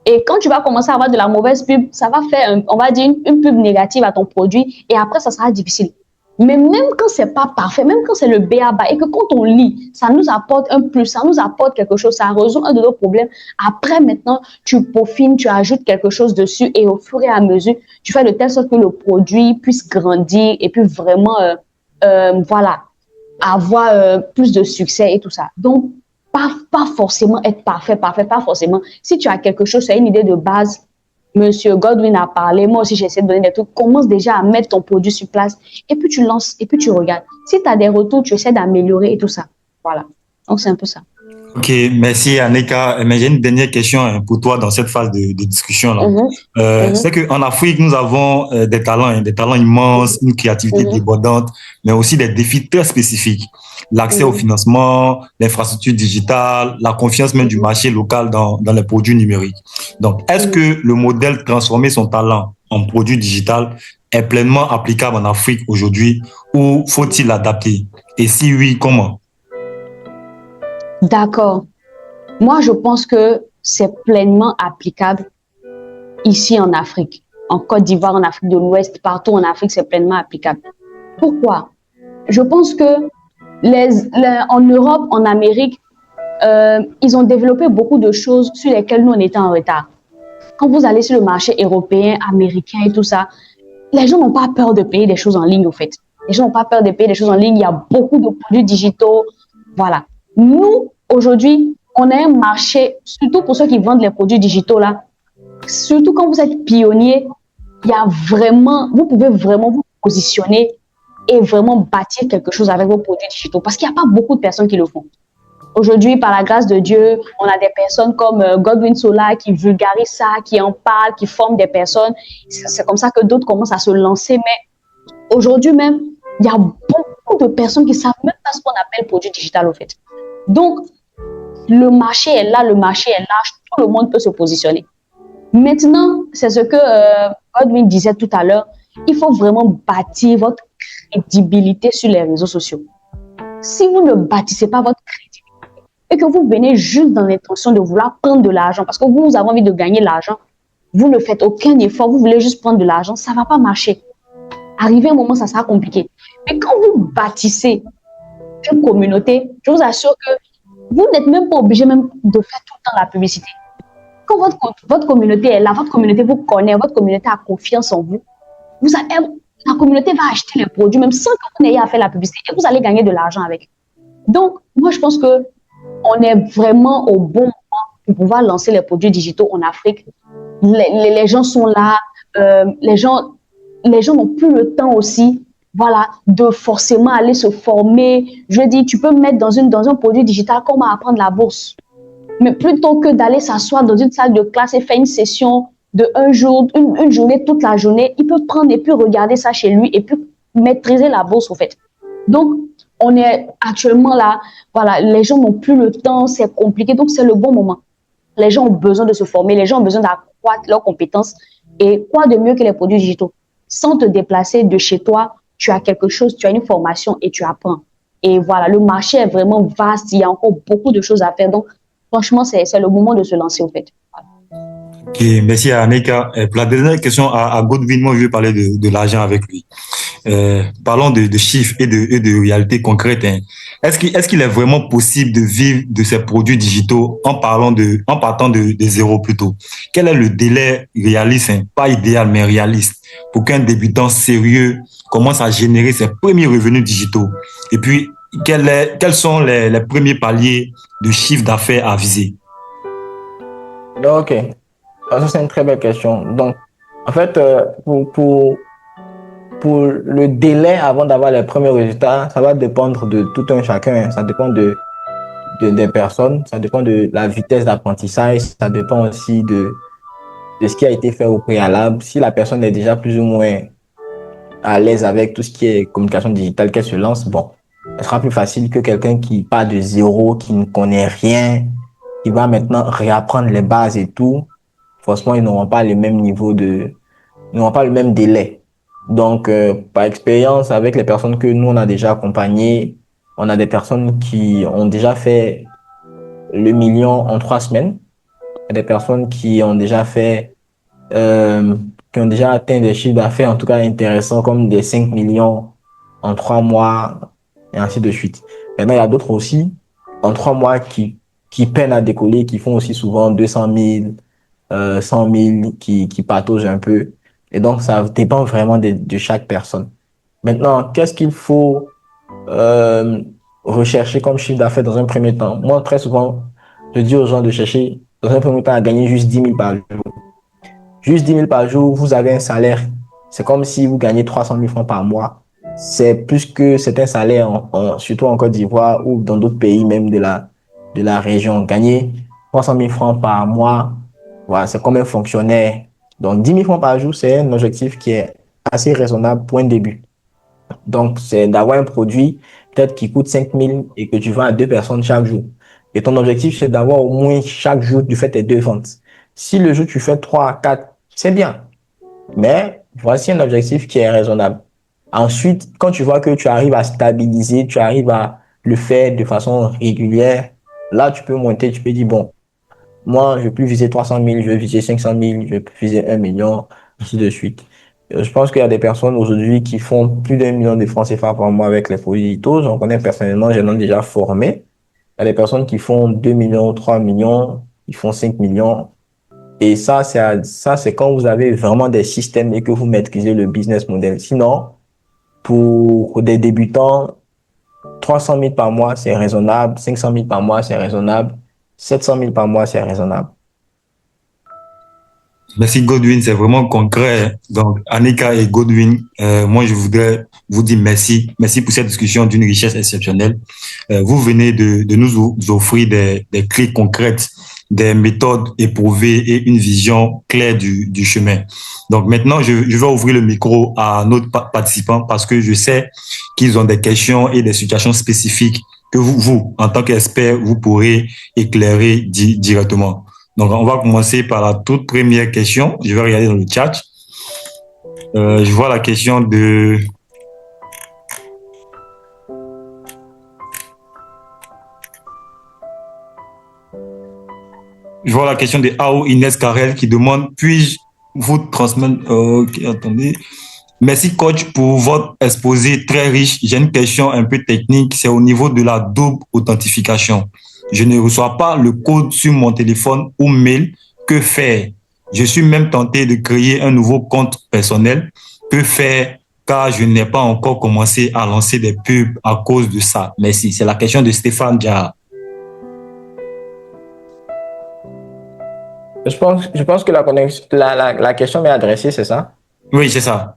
Et quand tu vas commencer à avoir de la mauvaise pub, ça va faire, on va dire, une pub négative à ton produit et après, ça sera difficile. Mais même quand c'est pas parfait, même quand c'est le b.a.-ba et que quand on lit, ça nous apporte un plus, ça nous apporte quelque chose, ça résout un de nos problèmes. Après, maintenant, tu peaufines, tu ajoutes quelque chose dessus et au fur et à mesure, tu fais de telle sorte que le produit puisse grandir et puis vraiment, voilà, avoir plus de succès et tout ça. Donc, pas forcément être parfait, pas forcément. Si tu as quelque chose, tu as une idée de base, Monsieur Godwin a parlé, moi aussi j'essaie de donner des trucs. Commence déjà à mettre ton produit sur place et puis tu lances et puis tu regardes. Si tu as des retours, tu essaies d'améliorer et tout ça. Voilà. Donc c'est un peu ça. Ok, merci Aneka. Mais j'ai une dernière question pour toi dans cette phase de discussion là. C'est qu'en Afrique, nous avons des talents immenses, une créativité débordante, mais aussi des défis très spécifiques. L'accès au financement, l'infrastructure digitale, la confiance même du marché local dans les produits numériques. Donc, est-ce que le modèle transformer son talent en produit digital est pleinement applicable en Afrique aujourd'hui ou faut-il l'adapter? Et si oui, comment? D'accord. Moi, je pense que c'est pleinement applicable ici en Afrique, en Côte d'Ivoire, en Afrique de l'Ouest, partout en Afrique, c'est pleinement applicable. Pourquoi? Je pense que en Europe, en Amérique, ils ont développé beaucoup de choses sur lesquelles nous, on était en retard. Quand vous allez sur le marché européen, américain et tout ça, les gens n'ont pas peur de payer des choses en ligne, au fait. Les gens n'ont pas peur de payer des choses en ligne. Il y a beaucoup de produits digitaux. Voilà. Nous, aujourd'hui, on a un marché, surtout pour ceux qui vendent les produits digitaux là, surtout quand vous êtes pionnier, il y a vraiment, vous pouvez vraiment vous positionner et vraiment bâtir quelque chose avec vos produits digitaux parce qu'il n'y a pas beaucoup de personnes qui le font. Aujourd'hui, par la grâce de Dieu, on a des personnes comme Godwin Sola qui vulgarisent ça, qui en parlent, qui forment des personnes. C'est comme ça que d'autres commencent à se lancer. Mais aujourd'hui même, il y a beaucoup de personnes qui ne savent même pas ce qu'on appelle produit digital au fait. Donc, le marché est là, le marché est large, tout le monde peut se positionner. Maintenant, c'est ce que Godwin disait tout à l'heure, il faut vraiment bâtir votre crédibilité sur les réseaux sociaux. Si vous ne bâtissez pas votre crédibilité et que vous venez juste dans l'intention de vouloir prendre de l'argent, parce que vous avez envie de gagner l'argent, vous ne faites aucun effort, vous voulez juste prendre de l'argent, ça ne va pas marcher. Arrivé un moment, ça sera compliqué. Mais quand vous bâtissez une communauté, je vous assure que vous n'êtes même pas obligé même de faire tout le temps la publicité. Quand votre communauté est là, votre communauté vous connaît, votre communauté a confiance en vous, la communauté va acheter les produits même sans que vous n'ayez à faire la publicité et vous allez gagner de l'argent avec. Donc, moi, je pense qu'on est vraiment au bon moment pour pouvoir lancer les produits digitaux en Afrique. Les gens sont là, les gens n'ont plus le temps aussi, voilà, de forcément aller se former. Je veux dire, tu peux mettre dans un produit digital comment apprendre la bourse. Mais plutôt que d'aller s'asseoir dans une salle de classe et faire une session, de un jour, une journée, toute la journée, il peut prendre et puis regarder ça chez lui et puis maîtriser la bourse, au fait. Donc, on est actuellement là, voilà, les gens n'ont plus le temps, c'est compliqué, donc c'est le bon moment. Les gens ont besoin de se former, les gens ont besoin d'accroître leurs compétences. Et quoi de mieux que les produits digitaux? Sans te déplacer de chez toi, tu as quelque chose, tu as une formation et tu apprends. Et voilà, le marché est vraiment vaste, il y a encore beaucoup de choses à faire. Donc, franchement, c'est le moment de se lancer, au fait. Voilà. Ok, merci à Aneka. Pour la dernière question à Godwin, moi je vais parler de l'argent avec lui. Parlons de chiffres et de réalités concrètes. Hein. Est-ce qu'il est vraiment possible de vivre de ces produits digitaux en partant de zéro plutôt? Quel est le délai réaliste, hein, pas idéal, mais réaliste, pour qu'un débutant sérieux commence à générer ses premiers revenus digitaux? Et puis, quels sont les premiers paliers de chiffre d'affaires à viser? Ok. Ça, c'est une très belle question. Donc, en fait, pour le délai avant d'avoir les premiers résultats, ça va dépendre de tout un chacun. Ça dépend des personnes, ça dépend de la vitesse d'apprentissage, ça dépend aussi de ce qui a été fait au préalable. Si la personne est déjà plus ou moins à l'aise avec tout ce qui est communication digitale, qu'elle se lance, bon, ce sera plus facile que quelqu'un qui part de zéro, qui ne connaît rien, qui va maintenant réapprendre les bases et tout. Forcément, ils n'auront pas le même niveau ils n'auront pas le même délai. Donc, par expérience, avec les personnes que nous, on a déjà accompagnées, on a des personnes qui ont déjà fait le million en 3 semaines. Il y a des personnes qui ont déjà qui ont déjà atteint des chiffres d'affaires, en tout cas intéressants, comme des 5 millions en 3 mois, et ainsi de suite. Maintenant, il y a d'autres aussi, en 3 mois, qui peinent à décoller, qui font aussi souvent 200 000, 100 000, qui pataugent un peu. Et donc, ça dépend vraiment de chaque personne. Maintenant, qu'est-ce qu'il faut rechercher comme chiffre d'affaires dans un premier temps? Moi, très souvent, je dis aux gens de chercher, dans un premier temps, à gagner juste 10 000 par jour. Juste 10 000 par jour, vous avez un salaire. C'est comme si vous gagnez 300 000 francs par mois. C'est plus que c'est un salaire, surtout en Côte d'Ivoire ou dans d'autres pays même de la région. Gagner 300 000 francs par mois, voilà, c'est comme un fonctionnaire. Donc, 10 000 francs par jour, c'est un objectif qui est assez raisonnable pour un début. Donc, c'est d'avoir un produit peut-être qui coûte 5 000 et que tu vends à 2 personnes chaque jour. Et ton objectif, c'est d'avoir au moins chaque jour, tu fais tes 2 ventes. Si le jour, tu fais 3 à 4, c'est bien. Mais voici un objectif qui est raisonnable. Ensuite, quand tu vois que tu arrives à stabiliser, tu arrives à le faire de façon régulière, là, tu peux monter, tu peux dire, bon, moi, je ne vais plus viser 300 000, je vais viser 500 000, je vais viser 1 million, ainsi de suite. Je pense qu'il y a des personnes aujourd'hui qui font plus d'1 million de francs CFA par mois avec les produits digitaux. J'en connais personnellement, j'en ai déjà formé. Il y a des personnes qui font 2 millions, 3 millions, qui font 5 millions. Et ça, c'est quand vous avez vraiment des systèmes et que vous maîtrisez le business model. Sinon, pour des débutants, 300 000 par mois, c'est raisonnable. 500 000 par mois, c'est raisonnable. 700 000 par mois, c'est raisonnable. Merci Godwin, c'est vraiment concret. Donc, Aneka et Godwin, moi je voudrais vous dire merci. Merci pour cette discussion d'une richesse exceptionnelle. Vous venez de nous offrir des clés concrètes, des méthodes éprouvées et une vision claire du chemin. Donc maintenant, je vais ouvrir le micro à nos participants parce que je sais qu'ils ont des questions et des situations spécifiques que vous, en tant qu'expert, vous pourrez éclairer directement. Donc, on va commencer par la toute première question. Je vais regarder dans le chat. Je vois la question de... Je vois la question de Ao Inès Carrel qui demande, puis-je vous transmettre... Ok, attendez. Merci coach pour votre exposé très riche. J'ai une question un peu technique. C'est au niveau de la double authentification. Je ne reçois pas le code sur mon téléphone ou mail. Que faire? Je suis même tenté de créer un nouveau compte personnel. Que faire? Car je n'ai pas encore commencé à lancer des pubs à cause de ça. Merci. C'est la question de Stéphane Diarra. Je pense que la question m'est adressée, c'est ça? Oui, c'est ça.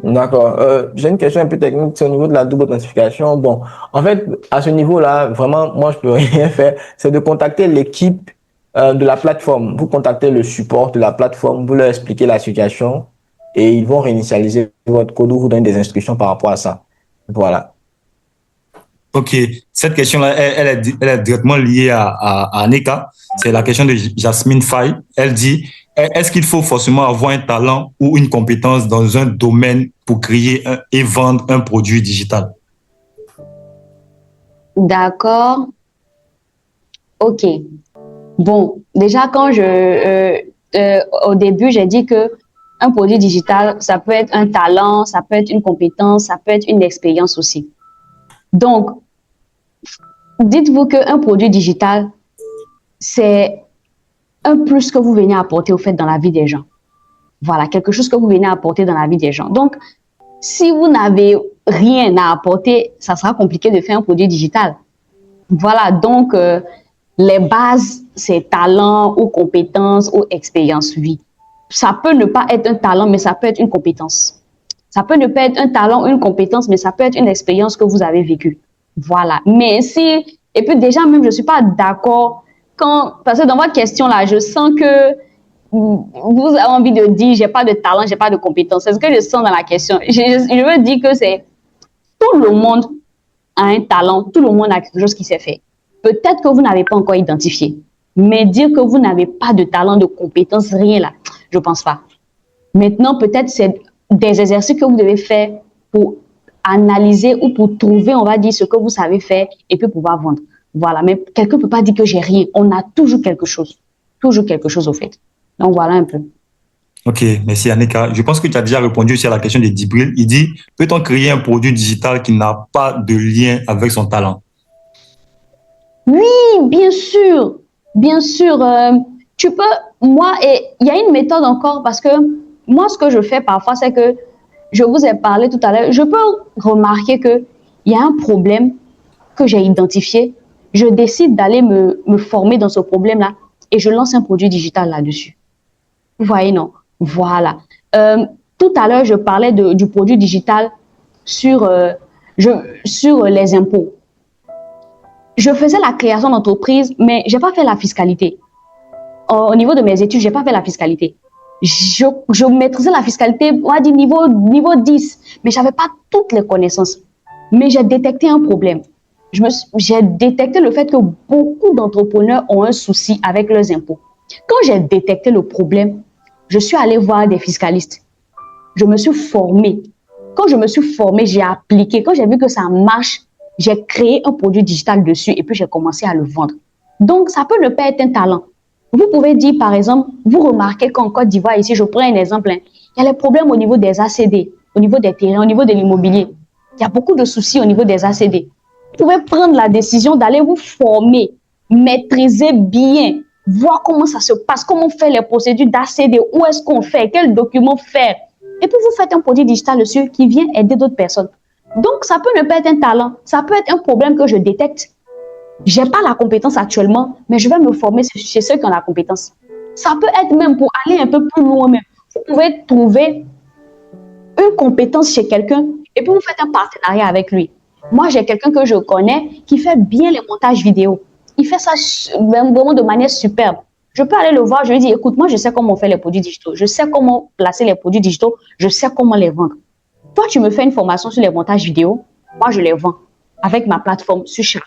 D'accord. J'ai une question un peu technique, c'est au niveau de la double authentification. Bon, en fait, à ce niveau-là, vraiment, moi, je peux rien faire. C'est de contacter l'équipe de la plateforme. Vous contactez le support de la plateforme, vous leur expliquez la situation et ils vont réinitialiser votre code ou vous donner des instructions par rapport à ça. Voilà. Ok, cette question-là, elle est directement liée à Aneka. C'est la question de Jasmine Faye. Elle dit, est-ce qu'il faut forcément avoir un talent ou une compétence dans un domaine pour créer et vendre un produit digital? D'accord. Ok. Bon, déjà, au début, j'ai dit que un produit digital, ça peut être un talent, ça peut être une compétence, ça peut être une expérience aussi. Donc, dites-vous qu'un produit digital, c'est un plus que vous venez apporter au fait dans la vie des gens. Voilà, quelque chose que vous venez apporter dans la vie des gens. Donc, si vous n'avez rien à apporter, ça sera compliqué de faire un produit digital. Voilà, donc, les bases, c'est talent ou compétence ou expérience, oui. Ça peut ne pas être un talent, mais ça peut être une compétence. Ça peut ne pas être un talent ou une compétence, mais ça peut être une expérience que vous avez vécue. Voilà. Mais si, et puis déjà même, je ne suis pas d'accord parce que dans votre question là, je sens que vous avez envie de dire, j'ai pas de talent, j'ai pas de compétence. C'est ce que je sens dans la question. Je veux dire que c'est tout le monde a un talent, tout le monde a quelque chose qui s'est fait. Peut-être que vous n'avez pas encore identifié, mais dire que vous n'avez pas de talent, de compétence, rien là, je ne pense pas. Maintenant, peut-être c'est des exercices que vous devez faire pour analyser ou pour trouver, on va dire, ce que vous savez faire et puis pouvoir vendre. Voilà, mais quelqu'un ne peut pas dire que j'ai rien. On a toujours quelque chose au fait. Donc voilà un peu. Ok, merci Aneka. Je pense que tu as déjà répondu aussi à la question de Dibril. Il dit, peut-on créer un produit digital qui n'a pas de lien avec son talent? Oui, bien sûr. Bien sûr. Tu peux, moi, et il y a une méthode encore parce que moi, ce que je fais parfois, c'est que je vous ai parlé tout à l'heure, je peux remarquer qu'il y a un problème que j'ai identifié. Je décide d'aller me former dans ce problème-là et je lance un produit digital là-dessus. Vous voyez, non? Voilà. Tout à l'heure, je parlais du produit digital sur les impôts. Je faisais la création d'entreprise, mais je n'ai pas fait la fiscalité. Au niveau de mes études, je n'ai pas fait la fiscalité. Je maîtrisais la fiscalité, on va dire niveau 10, mais je n'avais pas toutes les connaissances. Mais j'ai détecté un problème. J'ai détecté le fait que beaucoup d'entrepreneurs ont un souci avec leurs impôts. Quand j'ai détecté le problème, je suis allée voir des fiscalistes. Je me suis formée. Quand je me suis formée, j'ai appliqué. Quand j'ai vu que ça marche, j'ai créé un produit digital dessus et puis j'ai commencé à le vendre. Donc, ça peut ne pas être un talent. Vous pouvez dire, par exemple, vous remarquez qu'en Côte d'Ivoire, ici, je prends un exemple, il y a les problèmes au niveau des ACD, au niveau des terrains, au niveau de l'immobilier. Il y a beaucoup de soucis au niveau des ACD. Vous pouvez prendre la décision d'aller vous former, maîtriser bien, voir comment ça se passe, comment on fait les procédures d'ACD, où est-ce qu'on fait, quels documents faire. Et puis, vous faites un produit digital dessus qui vient aider d'autres personnes. Donc, ça peut ne pas être un talent, ça peut être un problème que je détecte. Je n'ai pas la compétence actuellement, mais je vais me former chez ceux qui ont la compétence. Ça peut être même pour aller un peu plus loin même. Vous pouvez trouver une compétence chez quelqu'un et puis vous faites un partenariat avec lui. Moi, j'ai quelqu'un que je connais qui fait bien les montages vidéo. Il fait ça vraiment de manière superbe. Je peux aller le voir, je lui dis, écoute, moi, je sais comment on fait les produits digitaux. Je sais comment placer les produits digitaux. Je sais comment les vendre. Toi, tu me fais une formation sur les montages vidéo. Moi, je les vends avec ma plateforme sur Charlie.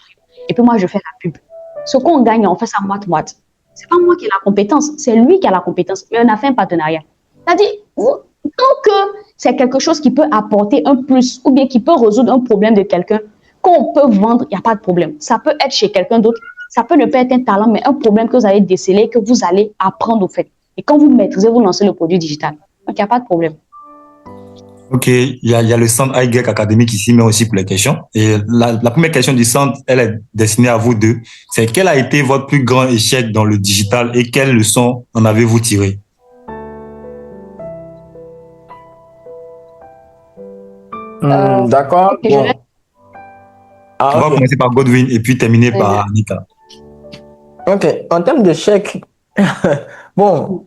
Et puis moi, je fais la pub. Ce qu'on gagne, on fait ça moite-moite. Ce n'est pas moi qui ai la compétence, c'est lui qui a la compétence. Mais on a fait un partenariat. C'est-à-dire, tant que c'est quelque chose qui peut apporter un plus ou bien qui peut résoudre un problème de quelqu'un, qu'on peut vendre, il n'y a pas de problème. Ça peut être chez quelqu'un d'autre. Ça peut ne pas être un talent, mais un problème que vous allez déceler, que vous allez apprendre au fait. Et quand vous maîtrisez, vous lancez le produit digital. Donc, il n'y a pas de problème. Ok, il y a le centre YY Académique qui s'y met aussi pour les questions. Et la première question du centre, elle est destinée à vous deux. C'est quel a été votre plus grand échec dans le digital et quelles leçons en avez-vous tiré? D'accord. Bon. On va commencer par Godwin et puis terminer par Anita. Ok, en termes d'échec, bon,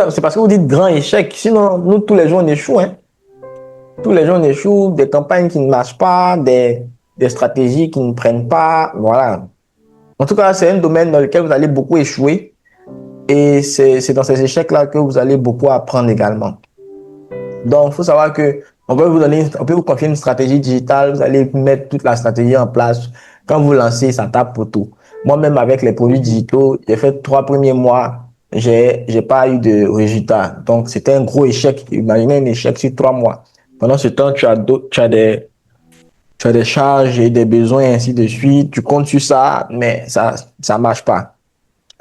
c'est parce que vous dites grand échec. Sinon, nous, tous les jours, on échoue. Hein. Tous les jours, on échoue. Des campagnes qui ne marchent pas, des stratégies qui ne prennent pas. Voilà. En tout cas, c'est un domaine dans lequel vous allez beaucoup échouer. Et c'est dans ces échecs-là que vous allez beaucoup apprendre également. Donc, il faut savoir que on peut vous confier une stratégie digitale, vous allez mettre toute la stratégie en place. Quand vous lancez, ça tape pour tout. Moi-même, avec les produits digitaux, j'ai fait 3 premiers mois, j'ai pas eu de résultat. Donc, c'était un gros échec. Imaginez un échec sur 3 mois. Pendant ce temps, tu as des charges et des besoins et ainsi de suite. Tu comptes sur ça, mais ça marche pas.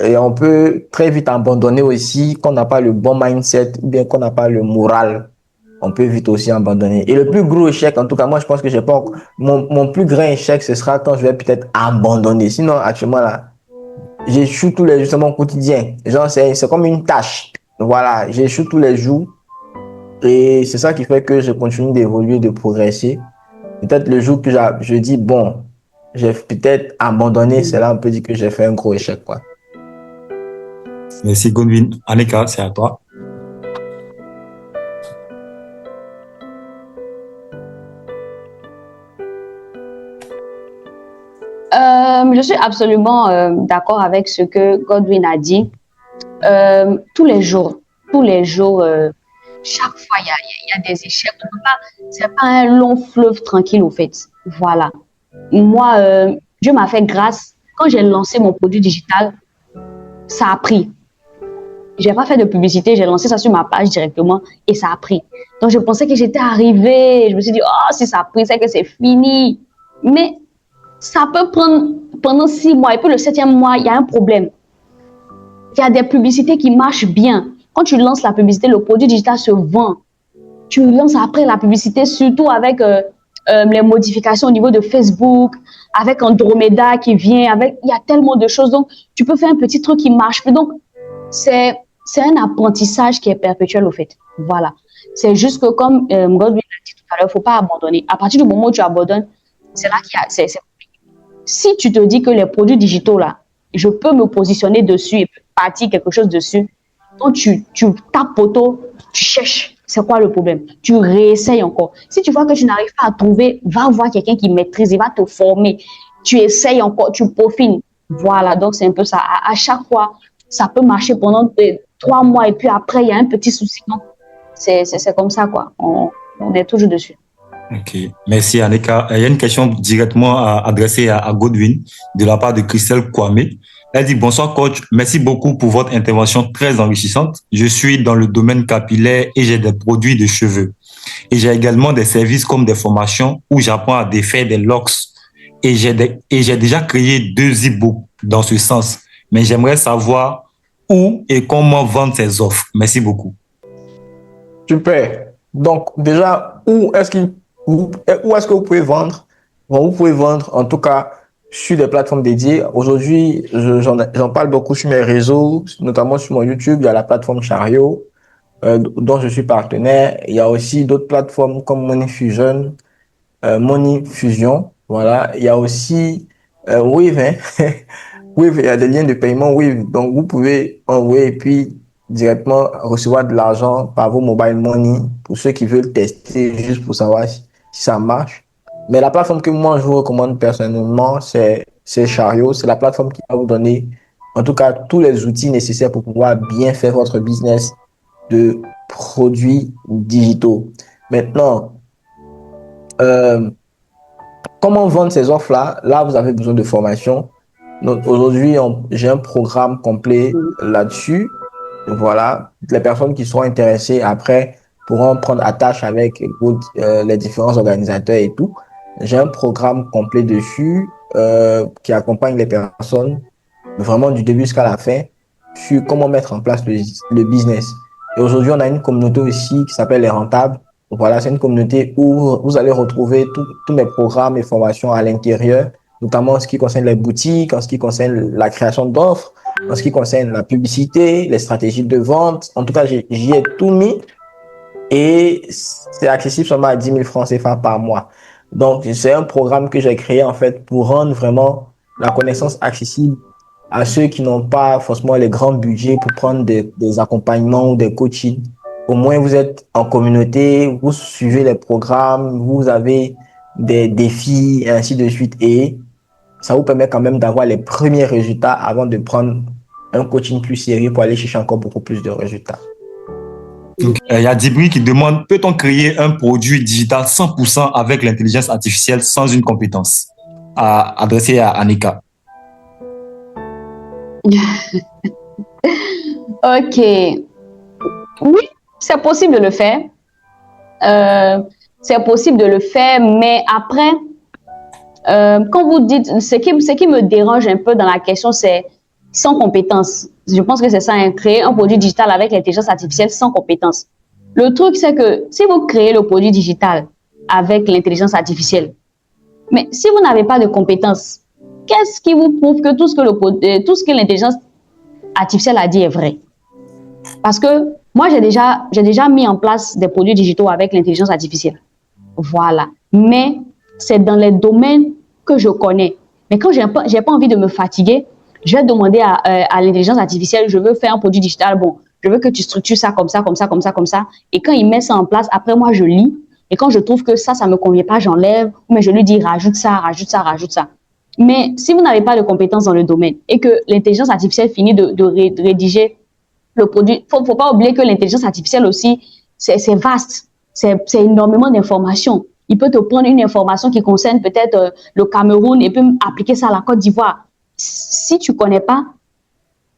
Et on peut très vite abandonner aussi quand on n'a pas le bon mindset ou bien qu'on n'a pas le moral. On peut vite aussi abandonner. Et le plus gros échec, en tout cas, moi, je pense que j'ai pas encore... Mon plus grand échec, ce sera quand je vais peut-être abandonner. Sinon, actuellement, là, j'échoue tous les jours, c'est mon quotidien. Genre, c'est comme une tâche. Voilà, j'échoue tous les jours. Et c'est ça qui fait que je continue d'évoluer, de progresser. Peut-être le jour que je dis, bon, j'ai peut-être abandonné, c'est là on peut dire que j'ai fait un gros échec, quoi. Merci Godwin. Aneka, c'est à toi. Je suis absolument d'accord avec ce que Godwin a dit. Tous les jours, chaque fois, il y a des échecs. C'est pas un long fleuve tranquille, au fait. Voilà. Moi, Dieu m'a fait grâce. Quand j'ai lancé mon produit digital, ça a pris. J'ai pas fait de publicité, j'ai lancé ça sur ma page directement et ça a pris. Donc, je pensais que j'étais arrivée. Je me suis dit, oh, si ça a pris, c'est que c'est fini. Mais ça peut prendre pendant 6 mois. Et puis, le 7e mois, il y a un problème. Il y a des publicités qui marchent bien. Quand tu lances la publicité, le produit digital se vend. Tu lances après la publicité, surtout avec les modifications au niveau de Facebook, avec Andromeda qui vient, il y a tellement de choses. Donc, tu peux faire un petit truc qui marche plus. Donc, c'est un apprentissage qui est perpétuel, au fait. Voilà. C'est juste que, comme Godwin l'a dit tout à l'heure, il ne faut pas abandonner. À partir du moment où tu abandonnes, c'est là qu'il y a... c'est compliqué. Si tu te dis que les produits digitaux, là, je peux me positionner dessus et partir quelque chose dessus, donc tu tapes poteau, tu cherches. C'est quoi le problème? Tu réessayes encore. Si tu vois que tu n'arrives pas à trouver, va voir quelqu'un qui maîtrise, il va te former. Tu essayes encore, tu peaufines. Voilà, donc c'est un peu ça. À chaque fois, ça peut marcher pendant 3 mois et puis après, il y a un petit souci. Donc, c'est comme ça, quoi. On est toujours dessus. Ok, merci Aneka. Il y a une question directement adressée à Godwin de la part de Christelle Kwame. Elle dit: bonsoir coach, merci beaucoup pour votre intervention très enrichissante. Je suis dans le domaine capillaire et j'ai des produits de cheveux. Et j'ai également des services comme des formations où j'apprends à défaire des locks. Et j'ai déjà créé 2 e-books dans ce sens. Mais j'aimerais savoir où et comment vendre ces offres. Merci beaucoup. Super. Donc, déjà, où est-ce que vous pouvez vendre? Bon, vous pouvez vendre, en tout cas, sur des plateformes dédiées. Aujourd'hui, j'en parle beaucoup sur mes réseaux, notamment sur mon YouTube. Il y a la plateforme Chariot, dont je suis partenaire. Il y a aussi d'autres plateformes comme Money Fusion. Voilà. Il y a aussi Wave, hein. Wave, il y a des liens de paiement Wave. Donc, vous pouvez envoyer et puis directement recevoir de l'argent par vos mobile money pour ceux qui veulent tester juste pour savoir si ça marche. Mais la plateforme que moi, je vous recommande personnellement, c'est Chariot. C'est la plateforme qui va vous donner, en tout cas, tous les outils nécessaires pour pouvoir bien faire votre business de produits digitaux. Maintenant, comment vendre ces offres-là? Là, vous avez besoin de formation. Donc, aujourd'hui, j'ai un programme complet là-dessus. Voilà. Les personnes qui seront intéressées après pourront prendre attache avec les différents organisateurs et tout. J'ai un programme complet dessus qui accompagne les personnes vraiment du début jusqu'à la fin sur comment mettre en place le business. Et aujourd'hui, on a une communauté aussi qui s'appelle Les Rentables. Voilà, c'est une communauté où vous allez retrouver tous mes programmes et formations à l'intérieur, notamment en ce qui concerne les boutiques, en ce qui concerne la création d'offres, en ce qui concerne la publicité, les stratégies de vente. En tout cas, j'y ai tout mis et c'est accessible seulement à 10 000 francs CFA par mois. Donc, c'est un programme que j'ai créé en fait pour rendre vraiment la connaissance accessible à ceux qui n'ont pas forcément les grands budgets pour prendre des accompagnements ou des coachings. Au moins, vous êtes en communauté, vous suivez les programmes, vous avez des défis et ainsi de suite. Et ça vous permet quand même d'avoir les premiers résultats avant de prendre un coaching plus sérieux pour aller chercher encore beaucoup plus de résultats. Donc, il y a Dibri qui demande, peut-on créer un produit digital 100% avec l'intelligence artificielle sans une compétence? Adressé à Annika. Ok. Oui, c'est possible de le faire. C'est possible de le faire, mais après, quand vous dites, ce qui me dérange un peu dans la question, c'est sans compétence. Je pense que c'est ça, hein, créer un produit digital avec l'intelligence artificielle sans compétence. Le truc, c'est que si vous créez le produit digital avec l'intelligence artificielle, mais si vous n'avez pas de compétences, qu'est-ce qui vous prouve que tout ce que l'intelligence artificielle a dit est vrai? Parce que moi, j'ai déjà mis en place des produits digitaux avec l'intelligence artificielle. Voilà. Mais c'est dans les domaines que je connais. Mais quand j'ai pas envie de me fatiguer, je vais demander à l'intelligence artificielle, je veux faire un produit digital. Bon, je veux que tu structures ça comme ça, comme ça, comme ça, comme ça. Et quand il met ça en place, après moi, je lis. Et quand je trouve que ça me convient pas, j'enlève. Mais je lui dis, rajoute ça, rajoute ça, rajoute ça. Mais si vous n'avez pas de compétences dans le domaine et que l'intelligence artificielle finit de rédiger le produit, faut pas oublier que l'intelligence artificielle aussi, c'est vaste. C'est énormément d'informations. Il peut te prendre une information qui concerne peut-être le Cameroun et peut appliquer ça à la Côte d'Ivoire. Si tu connais pas,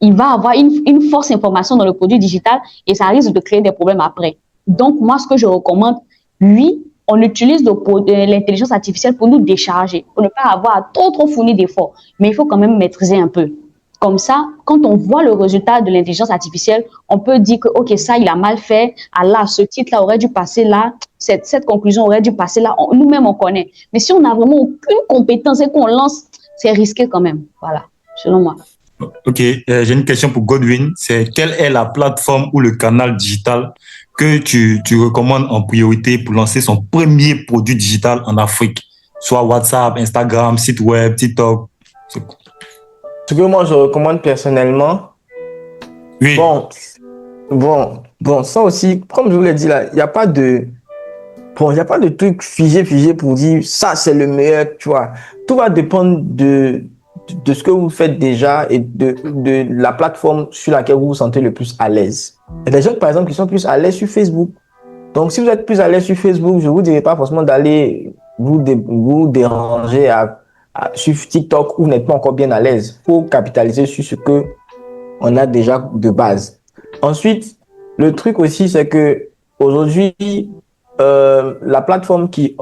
il va avoir une fausse information dans le produit digital et ça risque de créer des problèmes après. Donc, moi, ce que je recommande, oui, on utilise l'intelligence artificielle pour nous décharger, pour ne pas avoir trop fourni d'efforts. Mais il faut quand même maîtriser un peu. Comme ça, quand on voit le résultat de l'intelligence artificielle, on peut dire que, OK, ça, il a mal fait. Ah là, ce titre-là aurait dû passer là. Cette conclusion aurait dû passer là. Nous-mêmes, on connaît. Mais si on n'a vraiment aucune compétence et qu'on lance, c'est risqué quand même. Voilà, selon moi. Ok, j'ai une question pour Godwin. C'est quelle est la plateforme ou le canal digital que tu recommandes en priorité pour lancer son premier produit digital en Afrique? Soit WhatsApp, Instagram, site web, TikTok. Ce que moi je recommande personnellement, Oui. Bon, ça aussi, comme je vous l'ai dit là, il n'y a pas de truc figé pour dire ça c'est le meilleur, tu vois. Tout va dépendre de ce que vous faites déjà et de la plateforme sur laquelle vous vous sentez le plus à l'aise. Il y a des gens, par exemple, qui sont plus à l'aise sur Facebook. Donc, si vous êtes plus à l'aise sur Facebook, je ne vous dirai pas forcément d'aller vous déranger sur TikTok où vous n'êtes pas encore bien à l'aise. Il faut capitaliser sur ce que on a déjà de base. Ensuite, le truc aussi, c'est que aujourd'hui, la plateforme qui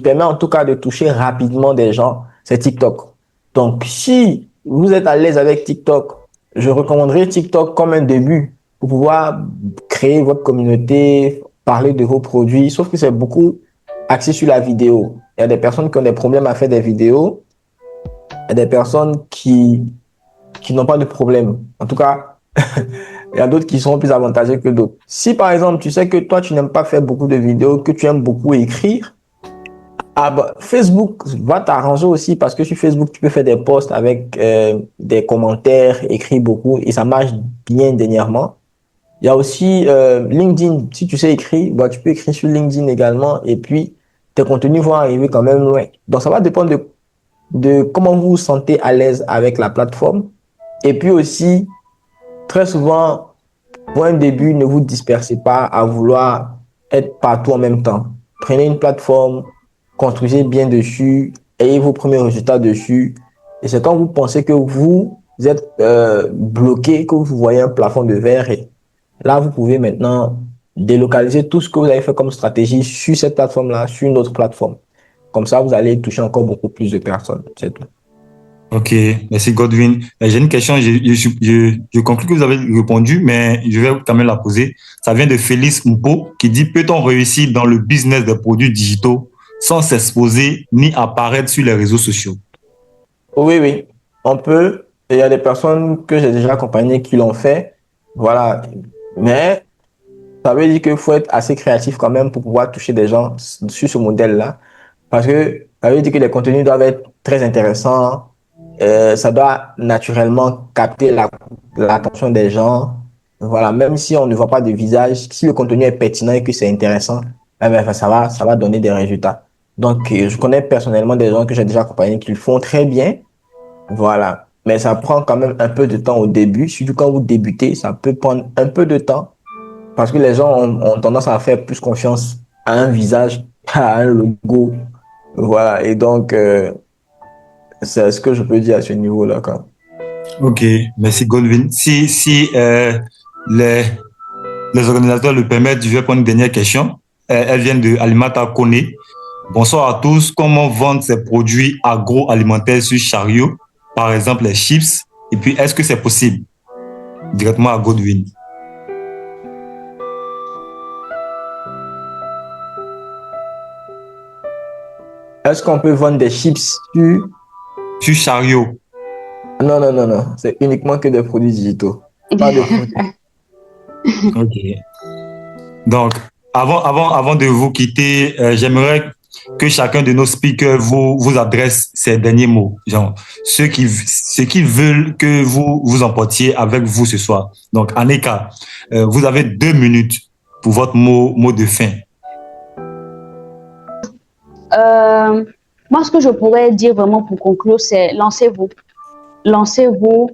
permet en tout cas de toucher rapidement des gens, c'est TikTok. Donc, si vous êtes à l'aise avec TikTok, je recommanderais TikTok comme un début pour pouvoir créer votre communauté, parler de vos produits, sauf que c'est beaucoup axé sur la vidéo. Il y a des personnes qui ont des problèmes à faire des vidéos, il y a des personnes qui n'ont pas de problème. En tout cas, il y a d'autres qui sont plus avantageux que d'autres. Si par exemple, tu sais que toi, tu n'aimes pas faire beaucoup de vidéos, que tu aimes beaucoup écrire, Facebook va t'arranger aussi parce que sur Facebook, tu peux faire des posts avec des commentaires, écrire beaucoup et ça marche bien dernièrement. Il y a aussi LinkedIn. Si tu sais écrire, tu peux écrire sur LinkedIn également et puis tes contenus vont arriver quand même loin. Donc, ça va dépendre de comment vous vous sentez à l'aise avec la plateforme. Et puis aussi, très souvent, pour un début, ne vous dispersez pas à vouloir être partout en même temps. Prenez une plateforme, construisez bien dessus, ayez vos premiers résultats dessus. Et c'est quand vous pensez que vous êtes bloqué, que vous voyez un plafond de verre. Et là, vous pouvez maintenant délocaliser tout ce que vous avez fait comme stratégie sur cette plateforme-là, sur une autre plateforme. Comme ça, vous allez toucher encore beaucoup plus de personnes. C'est tout. Ok, merci Godwin. J'ai une question, je conclus que vous avez répondu, mais je vais quand même la poser. Ça vient de Félix Mpo qui dit, peut-on réussir dans le business des produits digitaux sans s'exposer ni apparaître sur les réseaux sociaux? Oui, on peut. Il y a des personnes que j'ai déjà accompagnées qui l'ont fait. Voilà. Mais ça veut dire qu'il faut être assez créatif quand même pour pouvoir toucher des gens sur ce modèle-là. Parce que ça veut dire que les contenus doivent être très intéressants. Ça doit naturellement capter l'attention des gens. Voilà, même si on ne voit pas de visage, si le contenu est pertinent et que c'est intéressant, ça va donner des résultats. Donc, je connais personnellement des gens que j'ai déjà accompagnés qui le font très bien. Voilà. mais ça prend quand même un peu de temps au début. Surtout quand vous débutez, ça peut prendre un peu de temps parce que les gens ont tendance à faire plus confiance à un visage qu'à un logo. Voilà, et donc, c'est ce que je peux dire à ce niveau-là, quoi. Ok, merci Goldwyn. Si les, les organisateurs le permettent, je vais prendre une dernière question. Elle vient de Alimata Kone. Bonsoir à tous. Comment vendre ces produits agroalimentaires sur chariot, par exemple les chips? Et puis, est-ce que c'est possible? Directement à Goldwyn. Est-ce qu'on peut vendre des chips sur chariot? Non, non, non, non. C'est uniquement que des produits digitaux. Pas de produits. Ok. Donc, avant de vous quitter, j'aimerais que chacun de nos speakers vous adresse ces derniers mots, genre ce qu'ils veulent que vous emportiez avec vous ce soir. Donc, Aneka, vous avez 2 minutes pour votre mot de fin. Moi, ce que je pourrais dire vraiment pour conclure, c'est lancez-vous. Lancez-vous.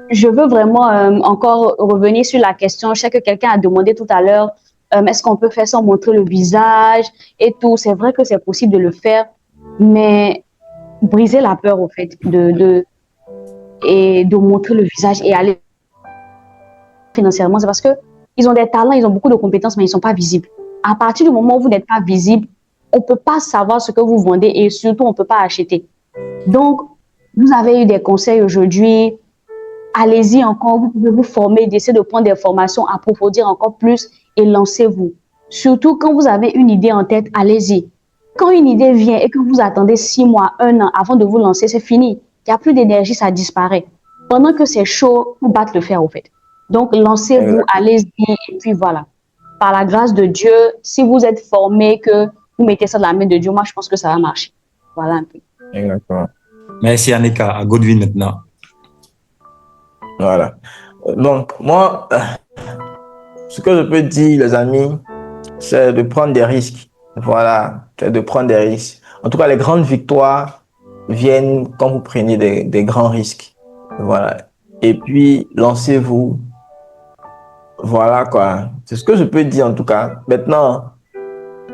Je veux vraiment encore revenir sur la question. Je sais que quelqu'un a demandé tout à l'heure, est-ce qu'on peut faire sans montrer le visage et tout. C'est vrai que c'est possible de le faire, mais briser la peur, au fait, de montrer le visage et aller financièrement. C'est parce que ils ont des talents, ils ont beaucoup de compétences, mais ils ne sont pas visibles. À partir du moment où vous n'êtes pas visible, on ne peut pas savoir ce que vous vendez et surtout, on ne peut pas acheter. Donc, vous avez eu des conseils aujourd'hui. Allez-y encore, vous pouvez vous former, d'essayer de prendre des formations, approfondir encore plus et lancez-vous. Surtout quand vous avez une idée en tête, allez-y. Quand une idée vient et que vous attendez 6 mois, 1 an avant de vous lancer, c'est fini. Il n'y a plus d'énergie, ça disparaît. Pendant que c'est chaud, vous battez le fer au fait. Donc, lancez-vous, allez-y et puis voilà. Par la grâce de Dieu, si vous êtes formé, que vous mettez ça dans la main de Dieu, moi, je pense que ça va marcher. Voilà un peu. Exactement. Merci Aneka, à Goldwyn maintenant. Voilà. Donc, moi, ce que je peux dire, les amis, c'est de prendre des risques. Voilà, c'est de prendre des risques. En tout cas, les grandes victoires viennent quand vous prenez des grands risques. Voilà. Et puis, lancez-vous. Voilà, quoi. C'est ce que je peux dire, en tout cas. Maintenant,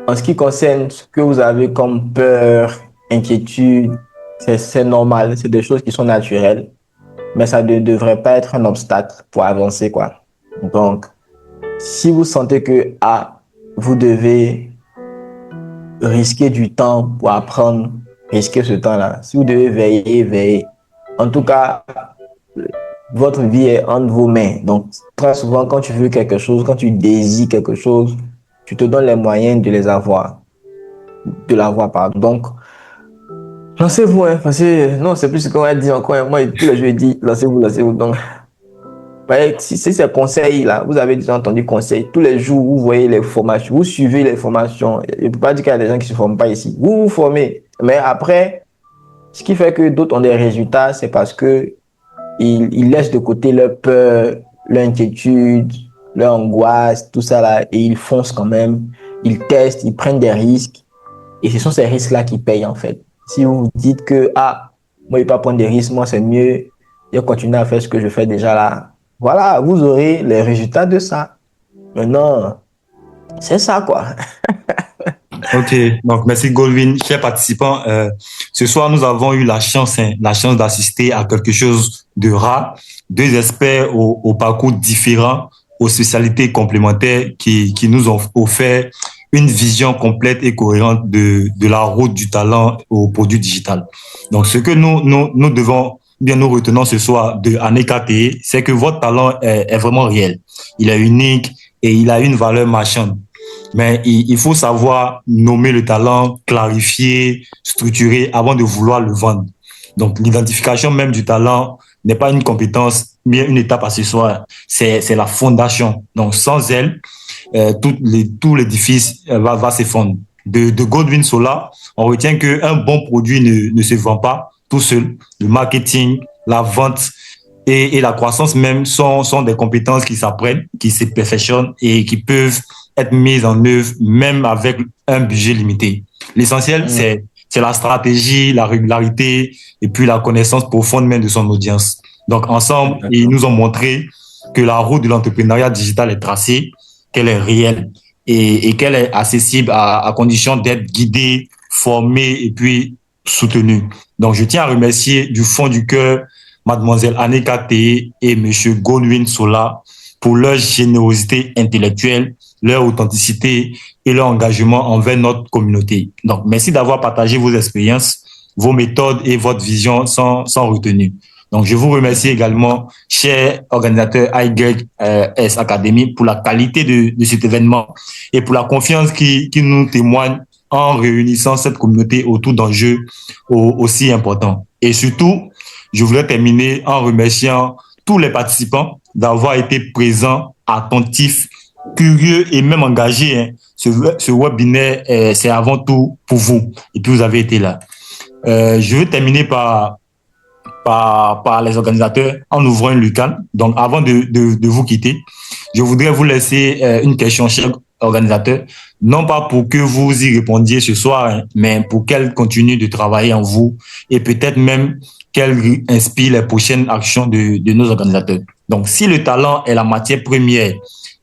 en ce qui concerne ce que vous avez comme peur, inquiétude, c'est normal. C'est des choses qui sont naturelles. Mais ça ne devrait pas être un obstacle pour avancer, quoi. Donc, si vous sentez que vous devez risquer du temps pour apprendre, risquer ce temps-là. Si vous devez veiller, veillez. En tout cas, votre vie est entre vos mains. Donc, très souvent, quand tu veux quelque chose, quand tu désires quelque chose, tu te donnes les moyens de l'avoir, pardon. Donc, lancez-vous, hein, parce que non, c'est plus ce qu'on a dit encore. Moi, tous les jours, je dis, lancez-vous, lancez-vous. Donc, si ces conseils-là, vous avez déjà entendu conseils, tous les jours, vous voyez les formations, vous suivez les formations. Je ne peux pas dire qu'il y a des gens qui ne se forment pas ici. Vous vous formez. Mais après, ce qui fait que d'autres ont des résultats, c'est parce que ils laissent de côté leur peur, leur inquiétude, leur angoisse, tout ça là, et ils foncent quand même. Ils testent, ils prennent des risques. Et ce sont ces risques-là qui payent, en fait. Si vous vous dites que, moi, je ne vais pas prendre des risques, moi, c'est mieux de continuer à faire ce que je fais déjà là. Voilà, vous aurez les résultats de ça. Maintenant, c'est ça, quoi. Ok, donc merci Goldwyn. Chers participants, ce soir, nous avons eu la chance d'assister à quelque chose de rare. 2 experts au parcours différents, aux spécialités complémentaires qui nous ont offert une vision complète et cohérente de la route du talent au produit digital. Donc, ce que nous devons bien nous retenons ce soir de Aneka Teye, c'est que votre talent est vraiment réel. Il est unique et il a une valeur marchande. Mais il faut savoir nommer le talent, clarifier, structurer avant de vouloir le vendre. Donc, l'identification même du talent n'est pas une compétence, bien une étape accessoire. C'est la fondation. Donc, sans elle, tout l'édifice va s'effondrer. De Goldwyn Sola, on retient qu'un bon produit ne se vend pas tout seul. Le marketing, la vente et la croissance même sont des compétences qui s'apprennent, qui se perfectionnent et qui peuvent être mises en œuvre même avec un budget limité. L'essentiel, c'est c'est la stratégie, la régularité et puis la connaissance profonde même de son audience. Donc, ensemble, ils nous ont montré que la route de l'entrepreneuriat digital est tracée, qu'elle est réelle et qu'elle est accessible à condition d'être guidée, formée et puis soutenue. Donc, je tiens à remercier du fond du cœur Mademoiselle Aneka Té et Monsieur Godwin Sola pour leur générosité intellectuelle, leur authenticité et leur engagement envers notre communauté. Donc, merci d'avoir partagé vos expériences, vos méthodes et votre vision sans retenue. Donc, je vous remercie également, chers organisateurs IYS Academy, pour la qualité de cet événement et pour la confiance qui nous témoigne en réunissant cette communauté autour d'enjeux aussi importants. Et surtout, je voudrais terminer en remerciant tous les participants d'avoir été présents, attentifs, curieux et même engagés. Ce webinaire, c'est avant tout pour vous. Et puis, vous avez été là. Je vais terminer par les organisateurs en ouvrant une lucane. Donc, avant de vous quitter, je voudrais vous laisser une question, chers organisateurs, non pas pour que vous y répondiez ce soir, hein, mais pour qu'elle continue de travailler en vous et peut-être même qu'elle inspire les prochaines actions de nos organisateurs. Donc, si le talent est la matière première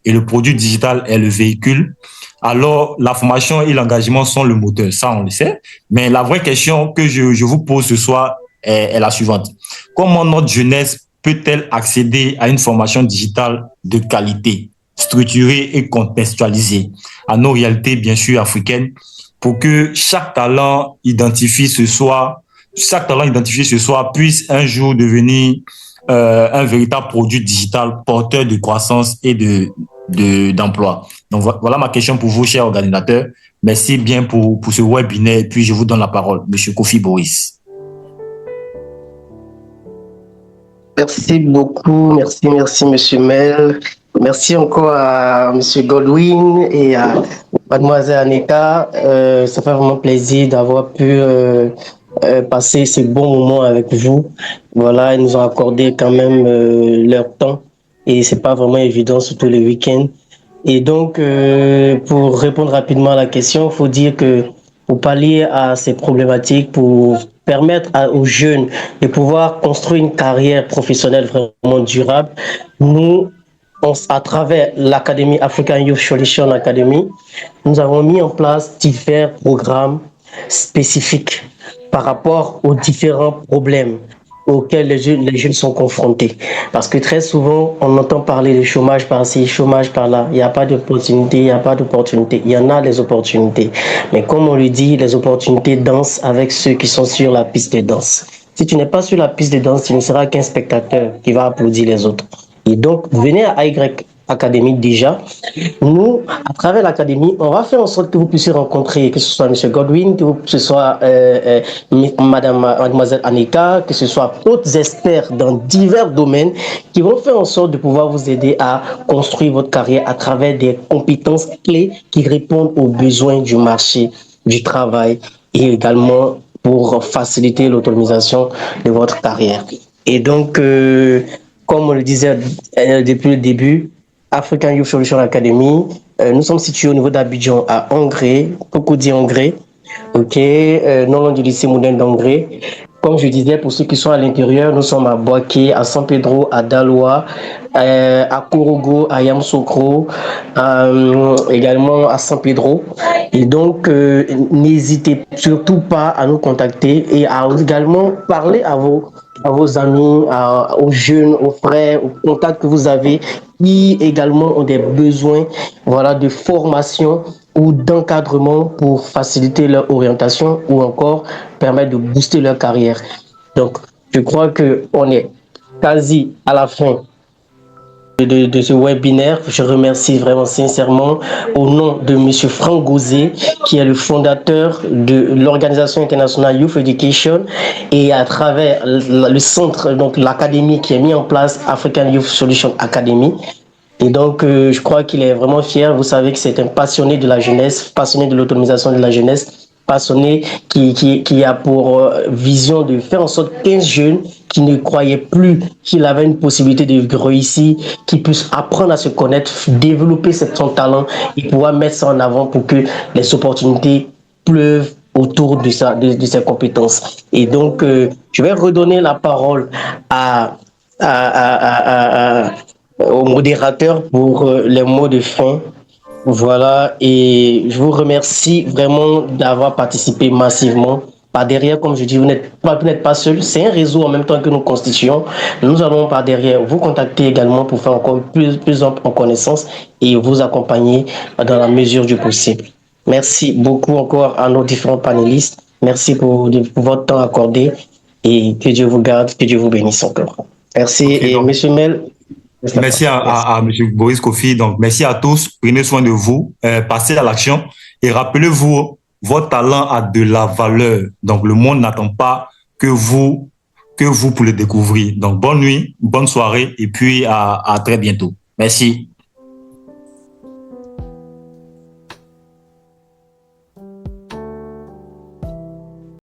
et le produit digital est le véhicule, alors la formation et l'engagement sont le moteur. Ça, on le sait. Mais la vraie question que je vous pose ce soir est la suivante. Comment notre jeunesse peut-elle accéder à une formation digitale de qualité, structurée et contextualisée à nos réalités, bien sûr, africaines, pour que chaque talent identifié ce soir puisse un jour devenir un véritable produit digital porteur de croissance et d'emploi. Donc voilà ma question pour vous, chers organisateurs. Merci bien pour ce webinaire et puis je vous donne la parole, Monsieur Kofi Boris. Merci beaucoup, merci Monsieur Mel. Merci encore à Monsieur Godwin et à Mademoiselle Aneka. Ça fait vraiment plaisir d'avoir pu passer ces bons moments avec vous. Voilà, ils nous ont accordé quand même leur temps et c'est pas vraiment évident, surtout les week-ends. Et donc, pour répondre rapidement à la question, il faut dire que pour pallier à ces problématiques, pour permettre aux jeunes de pouvoir construire une carrière professionnelle vraiment durable, nous, à travers l'Académie African Youth Solution Academy, nous avons mis en place divers programmes spécifiques par rapport aux différents problèmes auxquels les jeunes sont confrontés. Parce que très souvent, on entend parler de chômage par-ci, chômage par-là. Il n'y a pas d'opportunité, il n'y a pas d'opportunité. Il y en a des opportunités. Mais comme on le dit, les opportunités dansent avec ceux qui sont sur la piste de danse. Si tu n'es pas sur la piste de danse, tu ne seras qu'un spectateur qui va applaudir les autres. Et donc, venez à Y Academy déjà. Nous, à travers l'académie, on va faire en sorte que vous puissiez rencontrer, que ce soit M. Godwin, que ce soit Mademoiselle Aneka, que ce soit d'autres experts dans divers domaines qui vont faire en sorte de pouvoir vous aider à construire votre carrière à travers des compétences clés qui répondent aux besoins du marché du travail et également pour faciliter l'autonomisation de votre carrière. Et donc, comme on le disait depuis le début, African Youth Solution Academy, nous sommes situés au niveau d'Abidjan à Angré, Cocody Angré, non loin du lycée moderne d'Angré. Comme je disais, pour ceux qui sont à l'intérieur, nous sommes à Boaké, à San Pedro, à Daloa, à Korogo, à Yamoussoukro, également à San Pedro. Et donc, n'hésitez surtout pas à nous contacter et à également parler à vos amis, aux jeunes, aux frères, aux contacts que vous avez qui également ont des besoins, voilà, de formation ou d'encadrement pour faciliter leur orientation ou encore permettre de booster leur carrière. Donc, je crois qu'on est quasi à la fin de ce webinaire. Je remercie vraiment sincèrement au nom de M. Franck Gauzet, qui est le fondateur de l'organisation internationale Youth Education et à travers le centre, donc l'académie qui est mis en place, African Youth Solution Academy. Et donc, je crois qu'il est vraiment fier. Vous savez que c'est un passionné de la jeunesse, passionné de l'autonomisation de la jeunesse, passionné qui a pour vision de faire en sorte qu'un jeune qui ne croyait plus qu'il avait une possibilité de réussir, qu'il puisse apprendre à se connaître, développer son talent et pouvoir mettre ça en avant pour que les opportunités pleuvent autour de ses compétences. Et donc, je vais redonner la parole au modérateur pour les mots de fin. Voilà, et je vous remercie vraiment d'avoir participé massivement. Par derrière, comme je dis, vous n'êtes pas seul, c'est un réseau en même temps que nous constituons. Nous allons par derrière vous contacter également pour faire encore plus en connaissance et vous accompagner dans la mesure du possible. Merci beaucoup encore à nos différents panélistes. Merci pour votre temps accordé et que Dieu vous garde, que Dieu vous bénisse encore. Merci. Okay, et Monsieur Mel. Merci à M. Boris Kofi. Donc, merci à tous. Prenez soin de vous. Passez à l'action. Et rappelez-vous, votre talent a de la valeur. Donc, le monde n'attend pas que vous pour le découvrir. Donc, bonne nuit, bonne soirée et puis à très bientôt. Merci.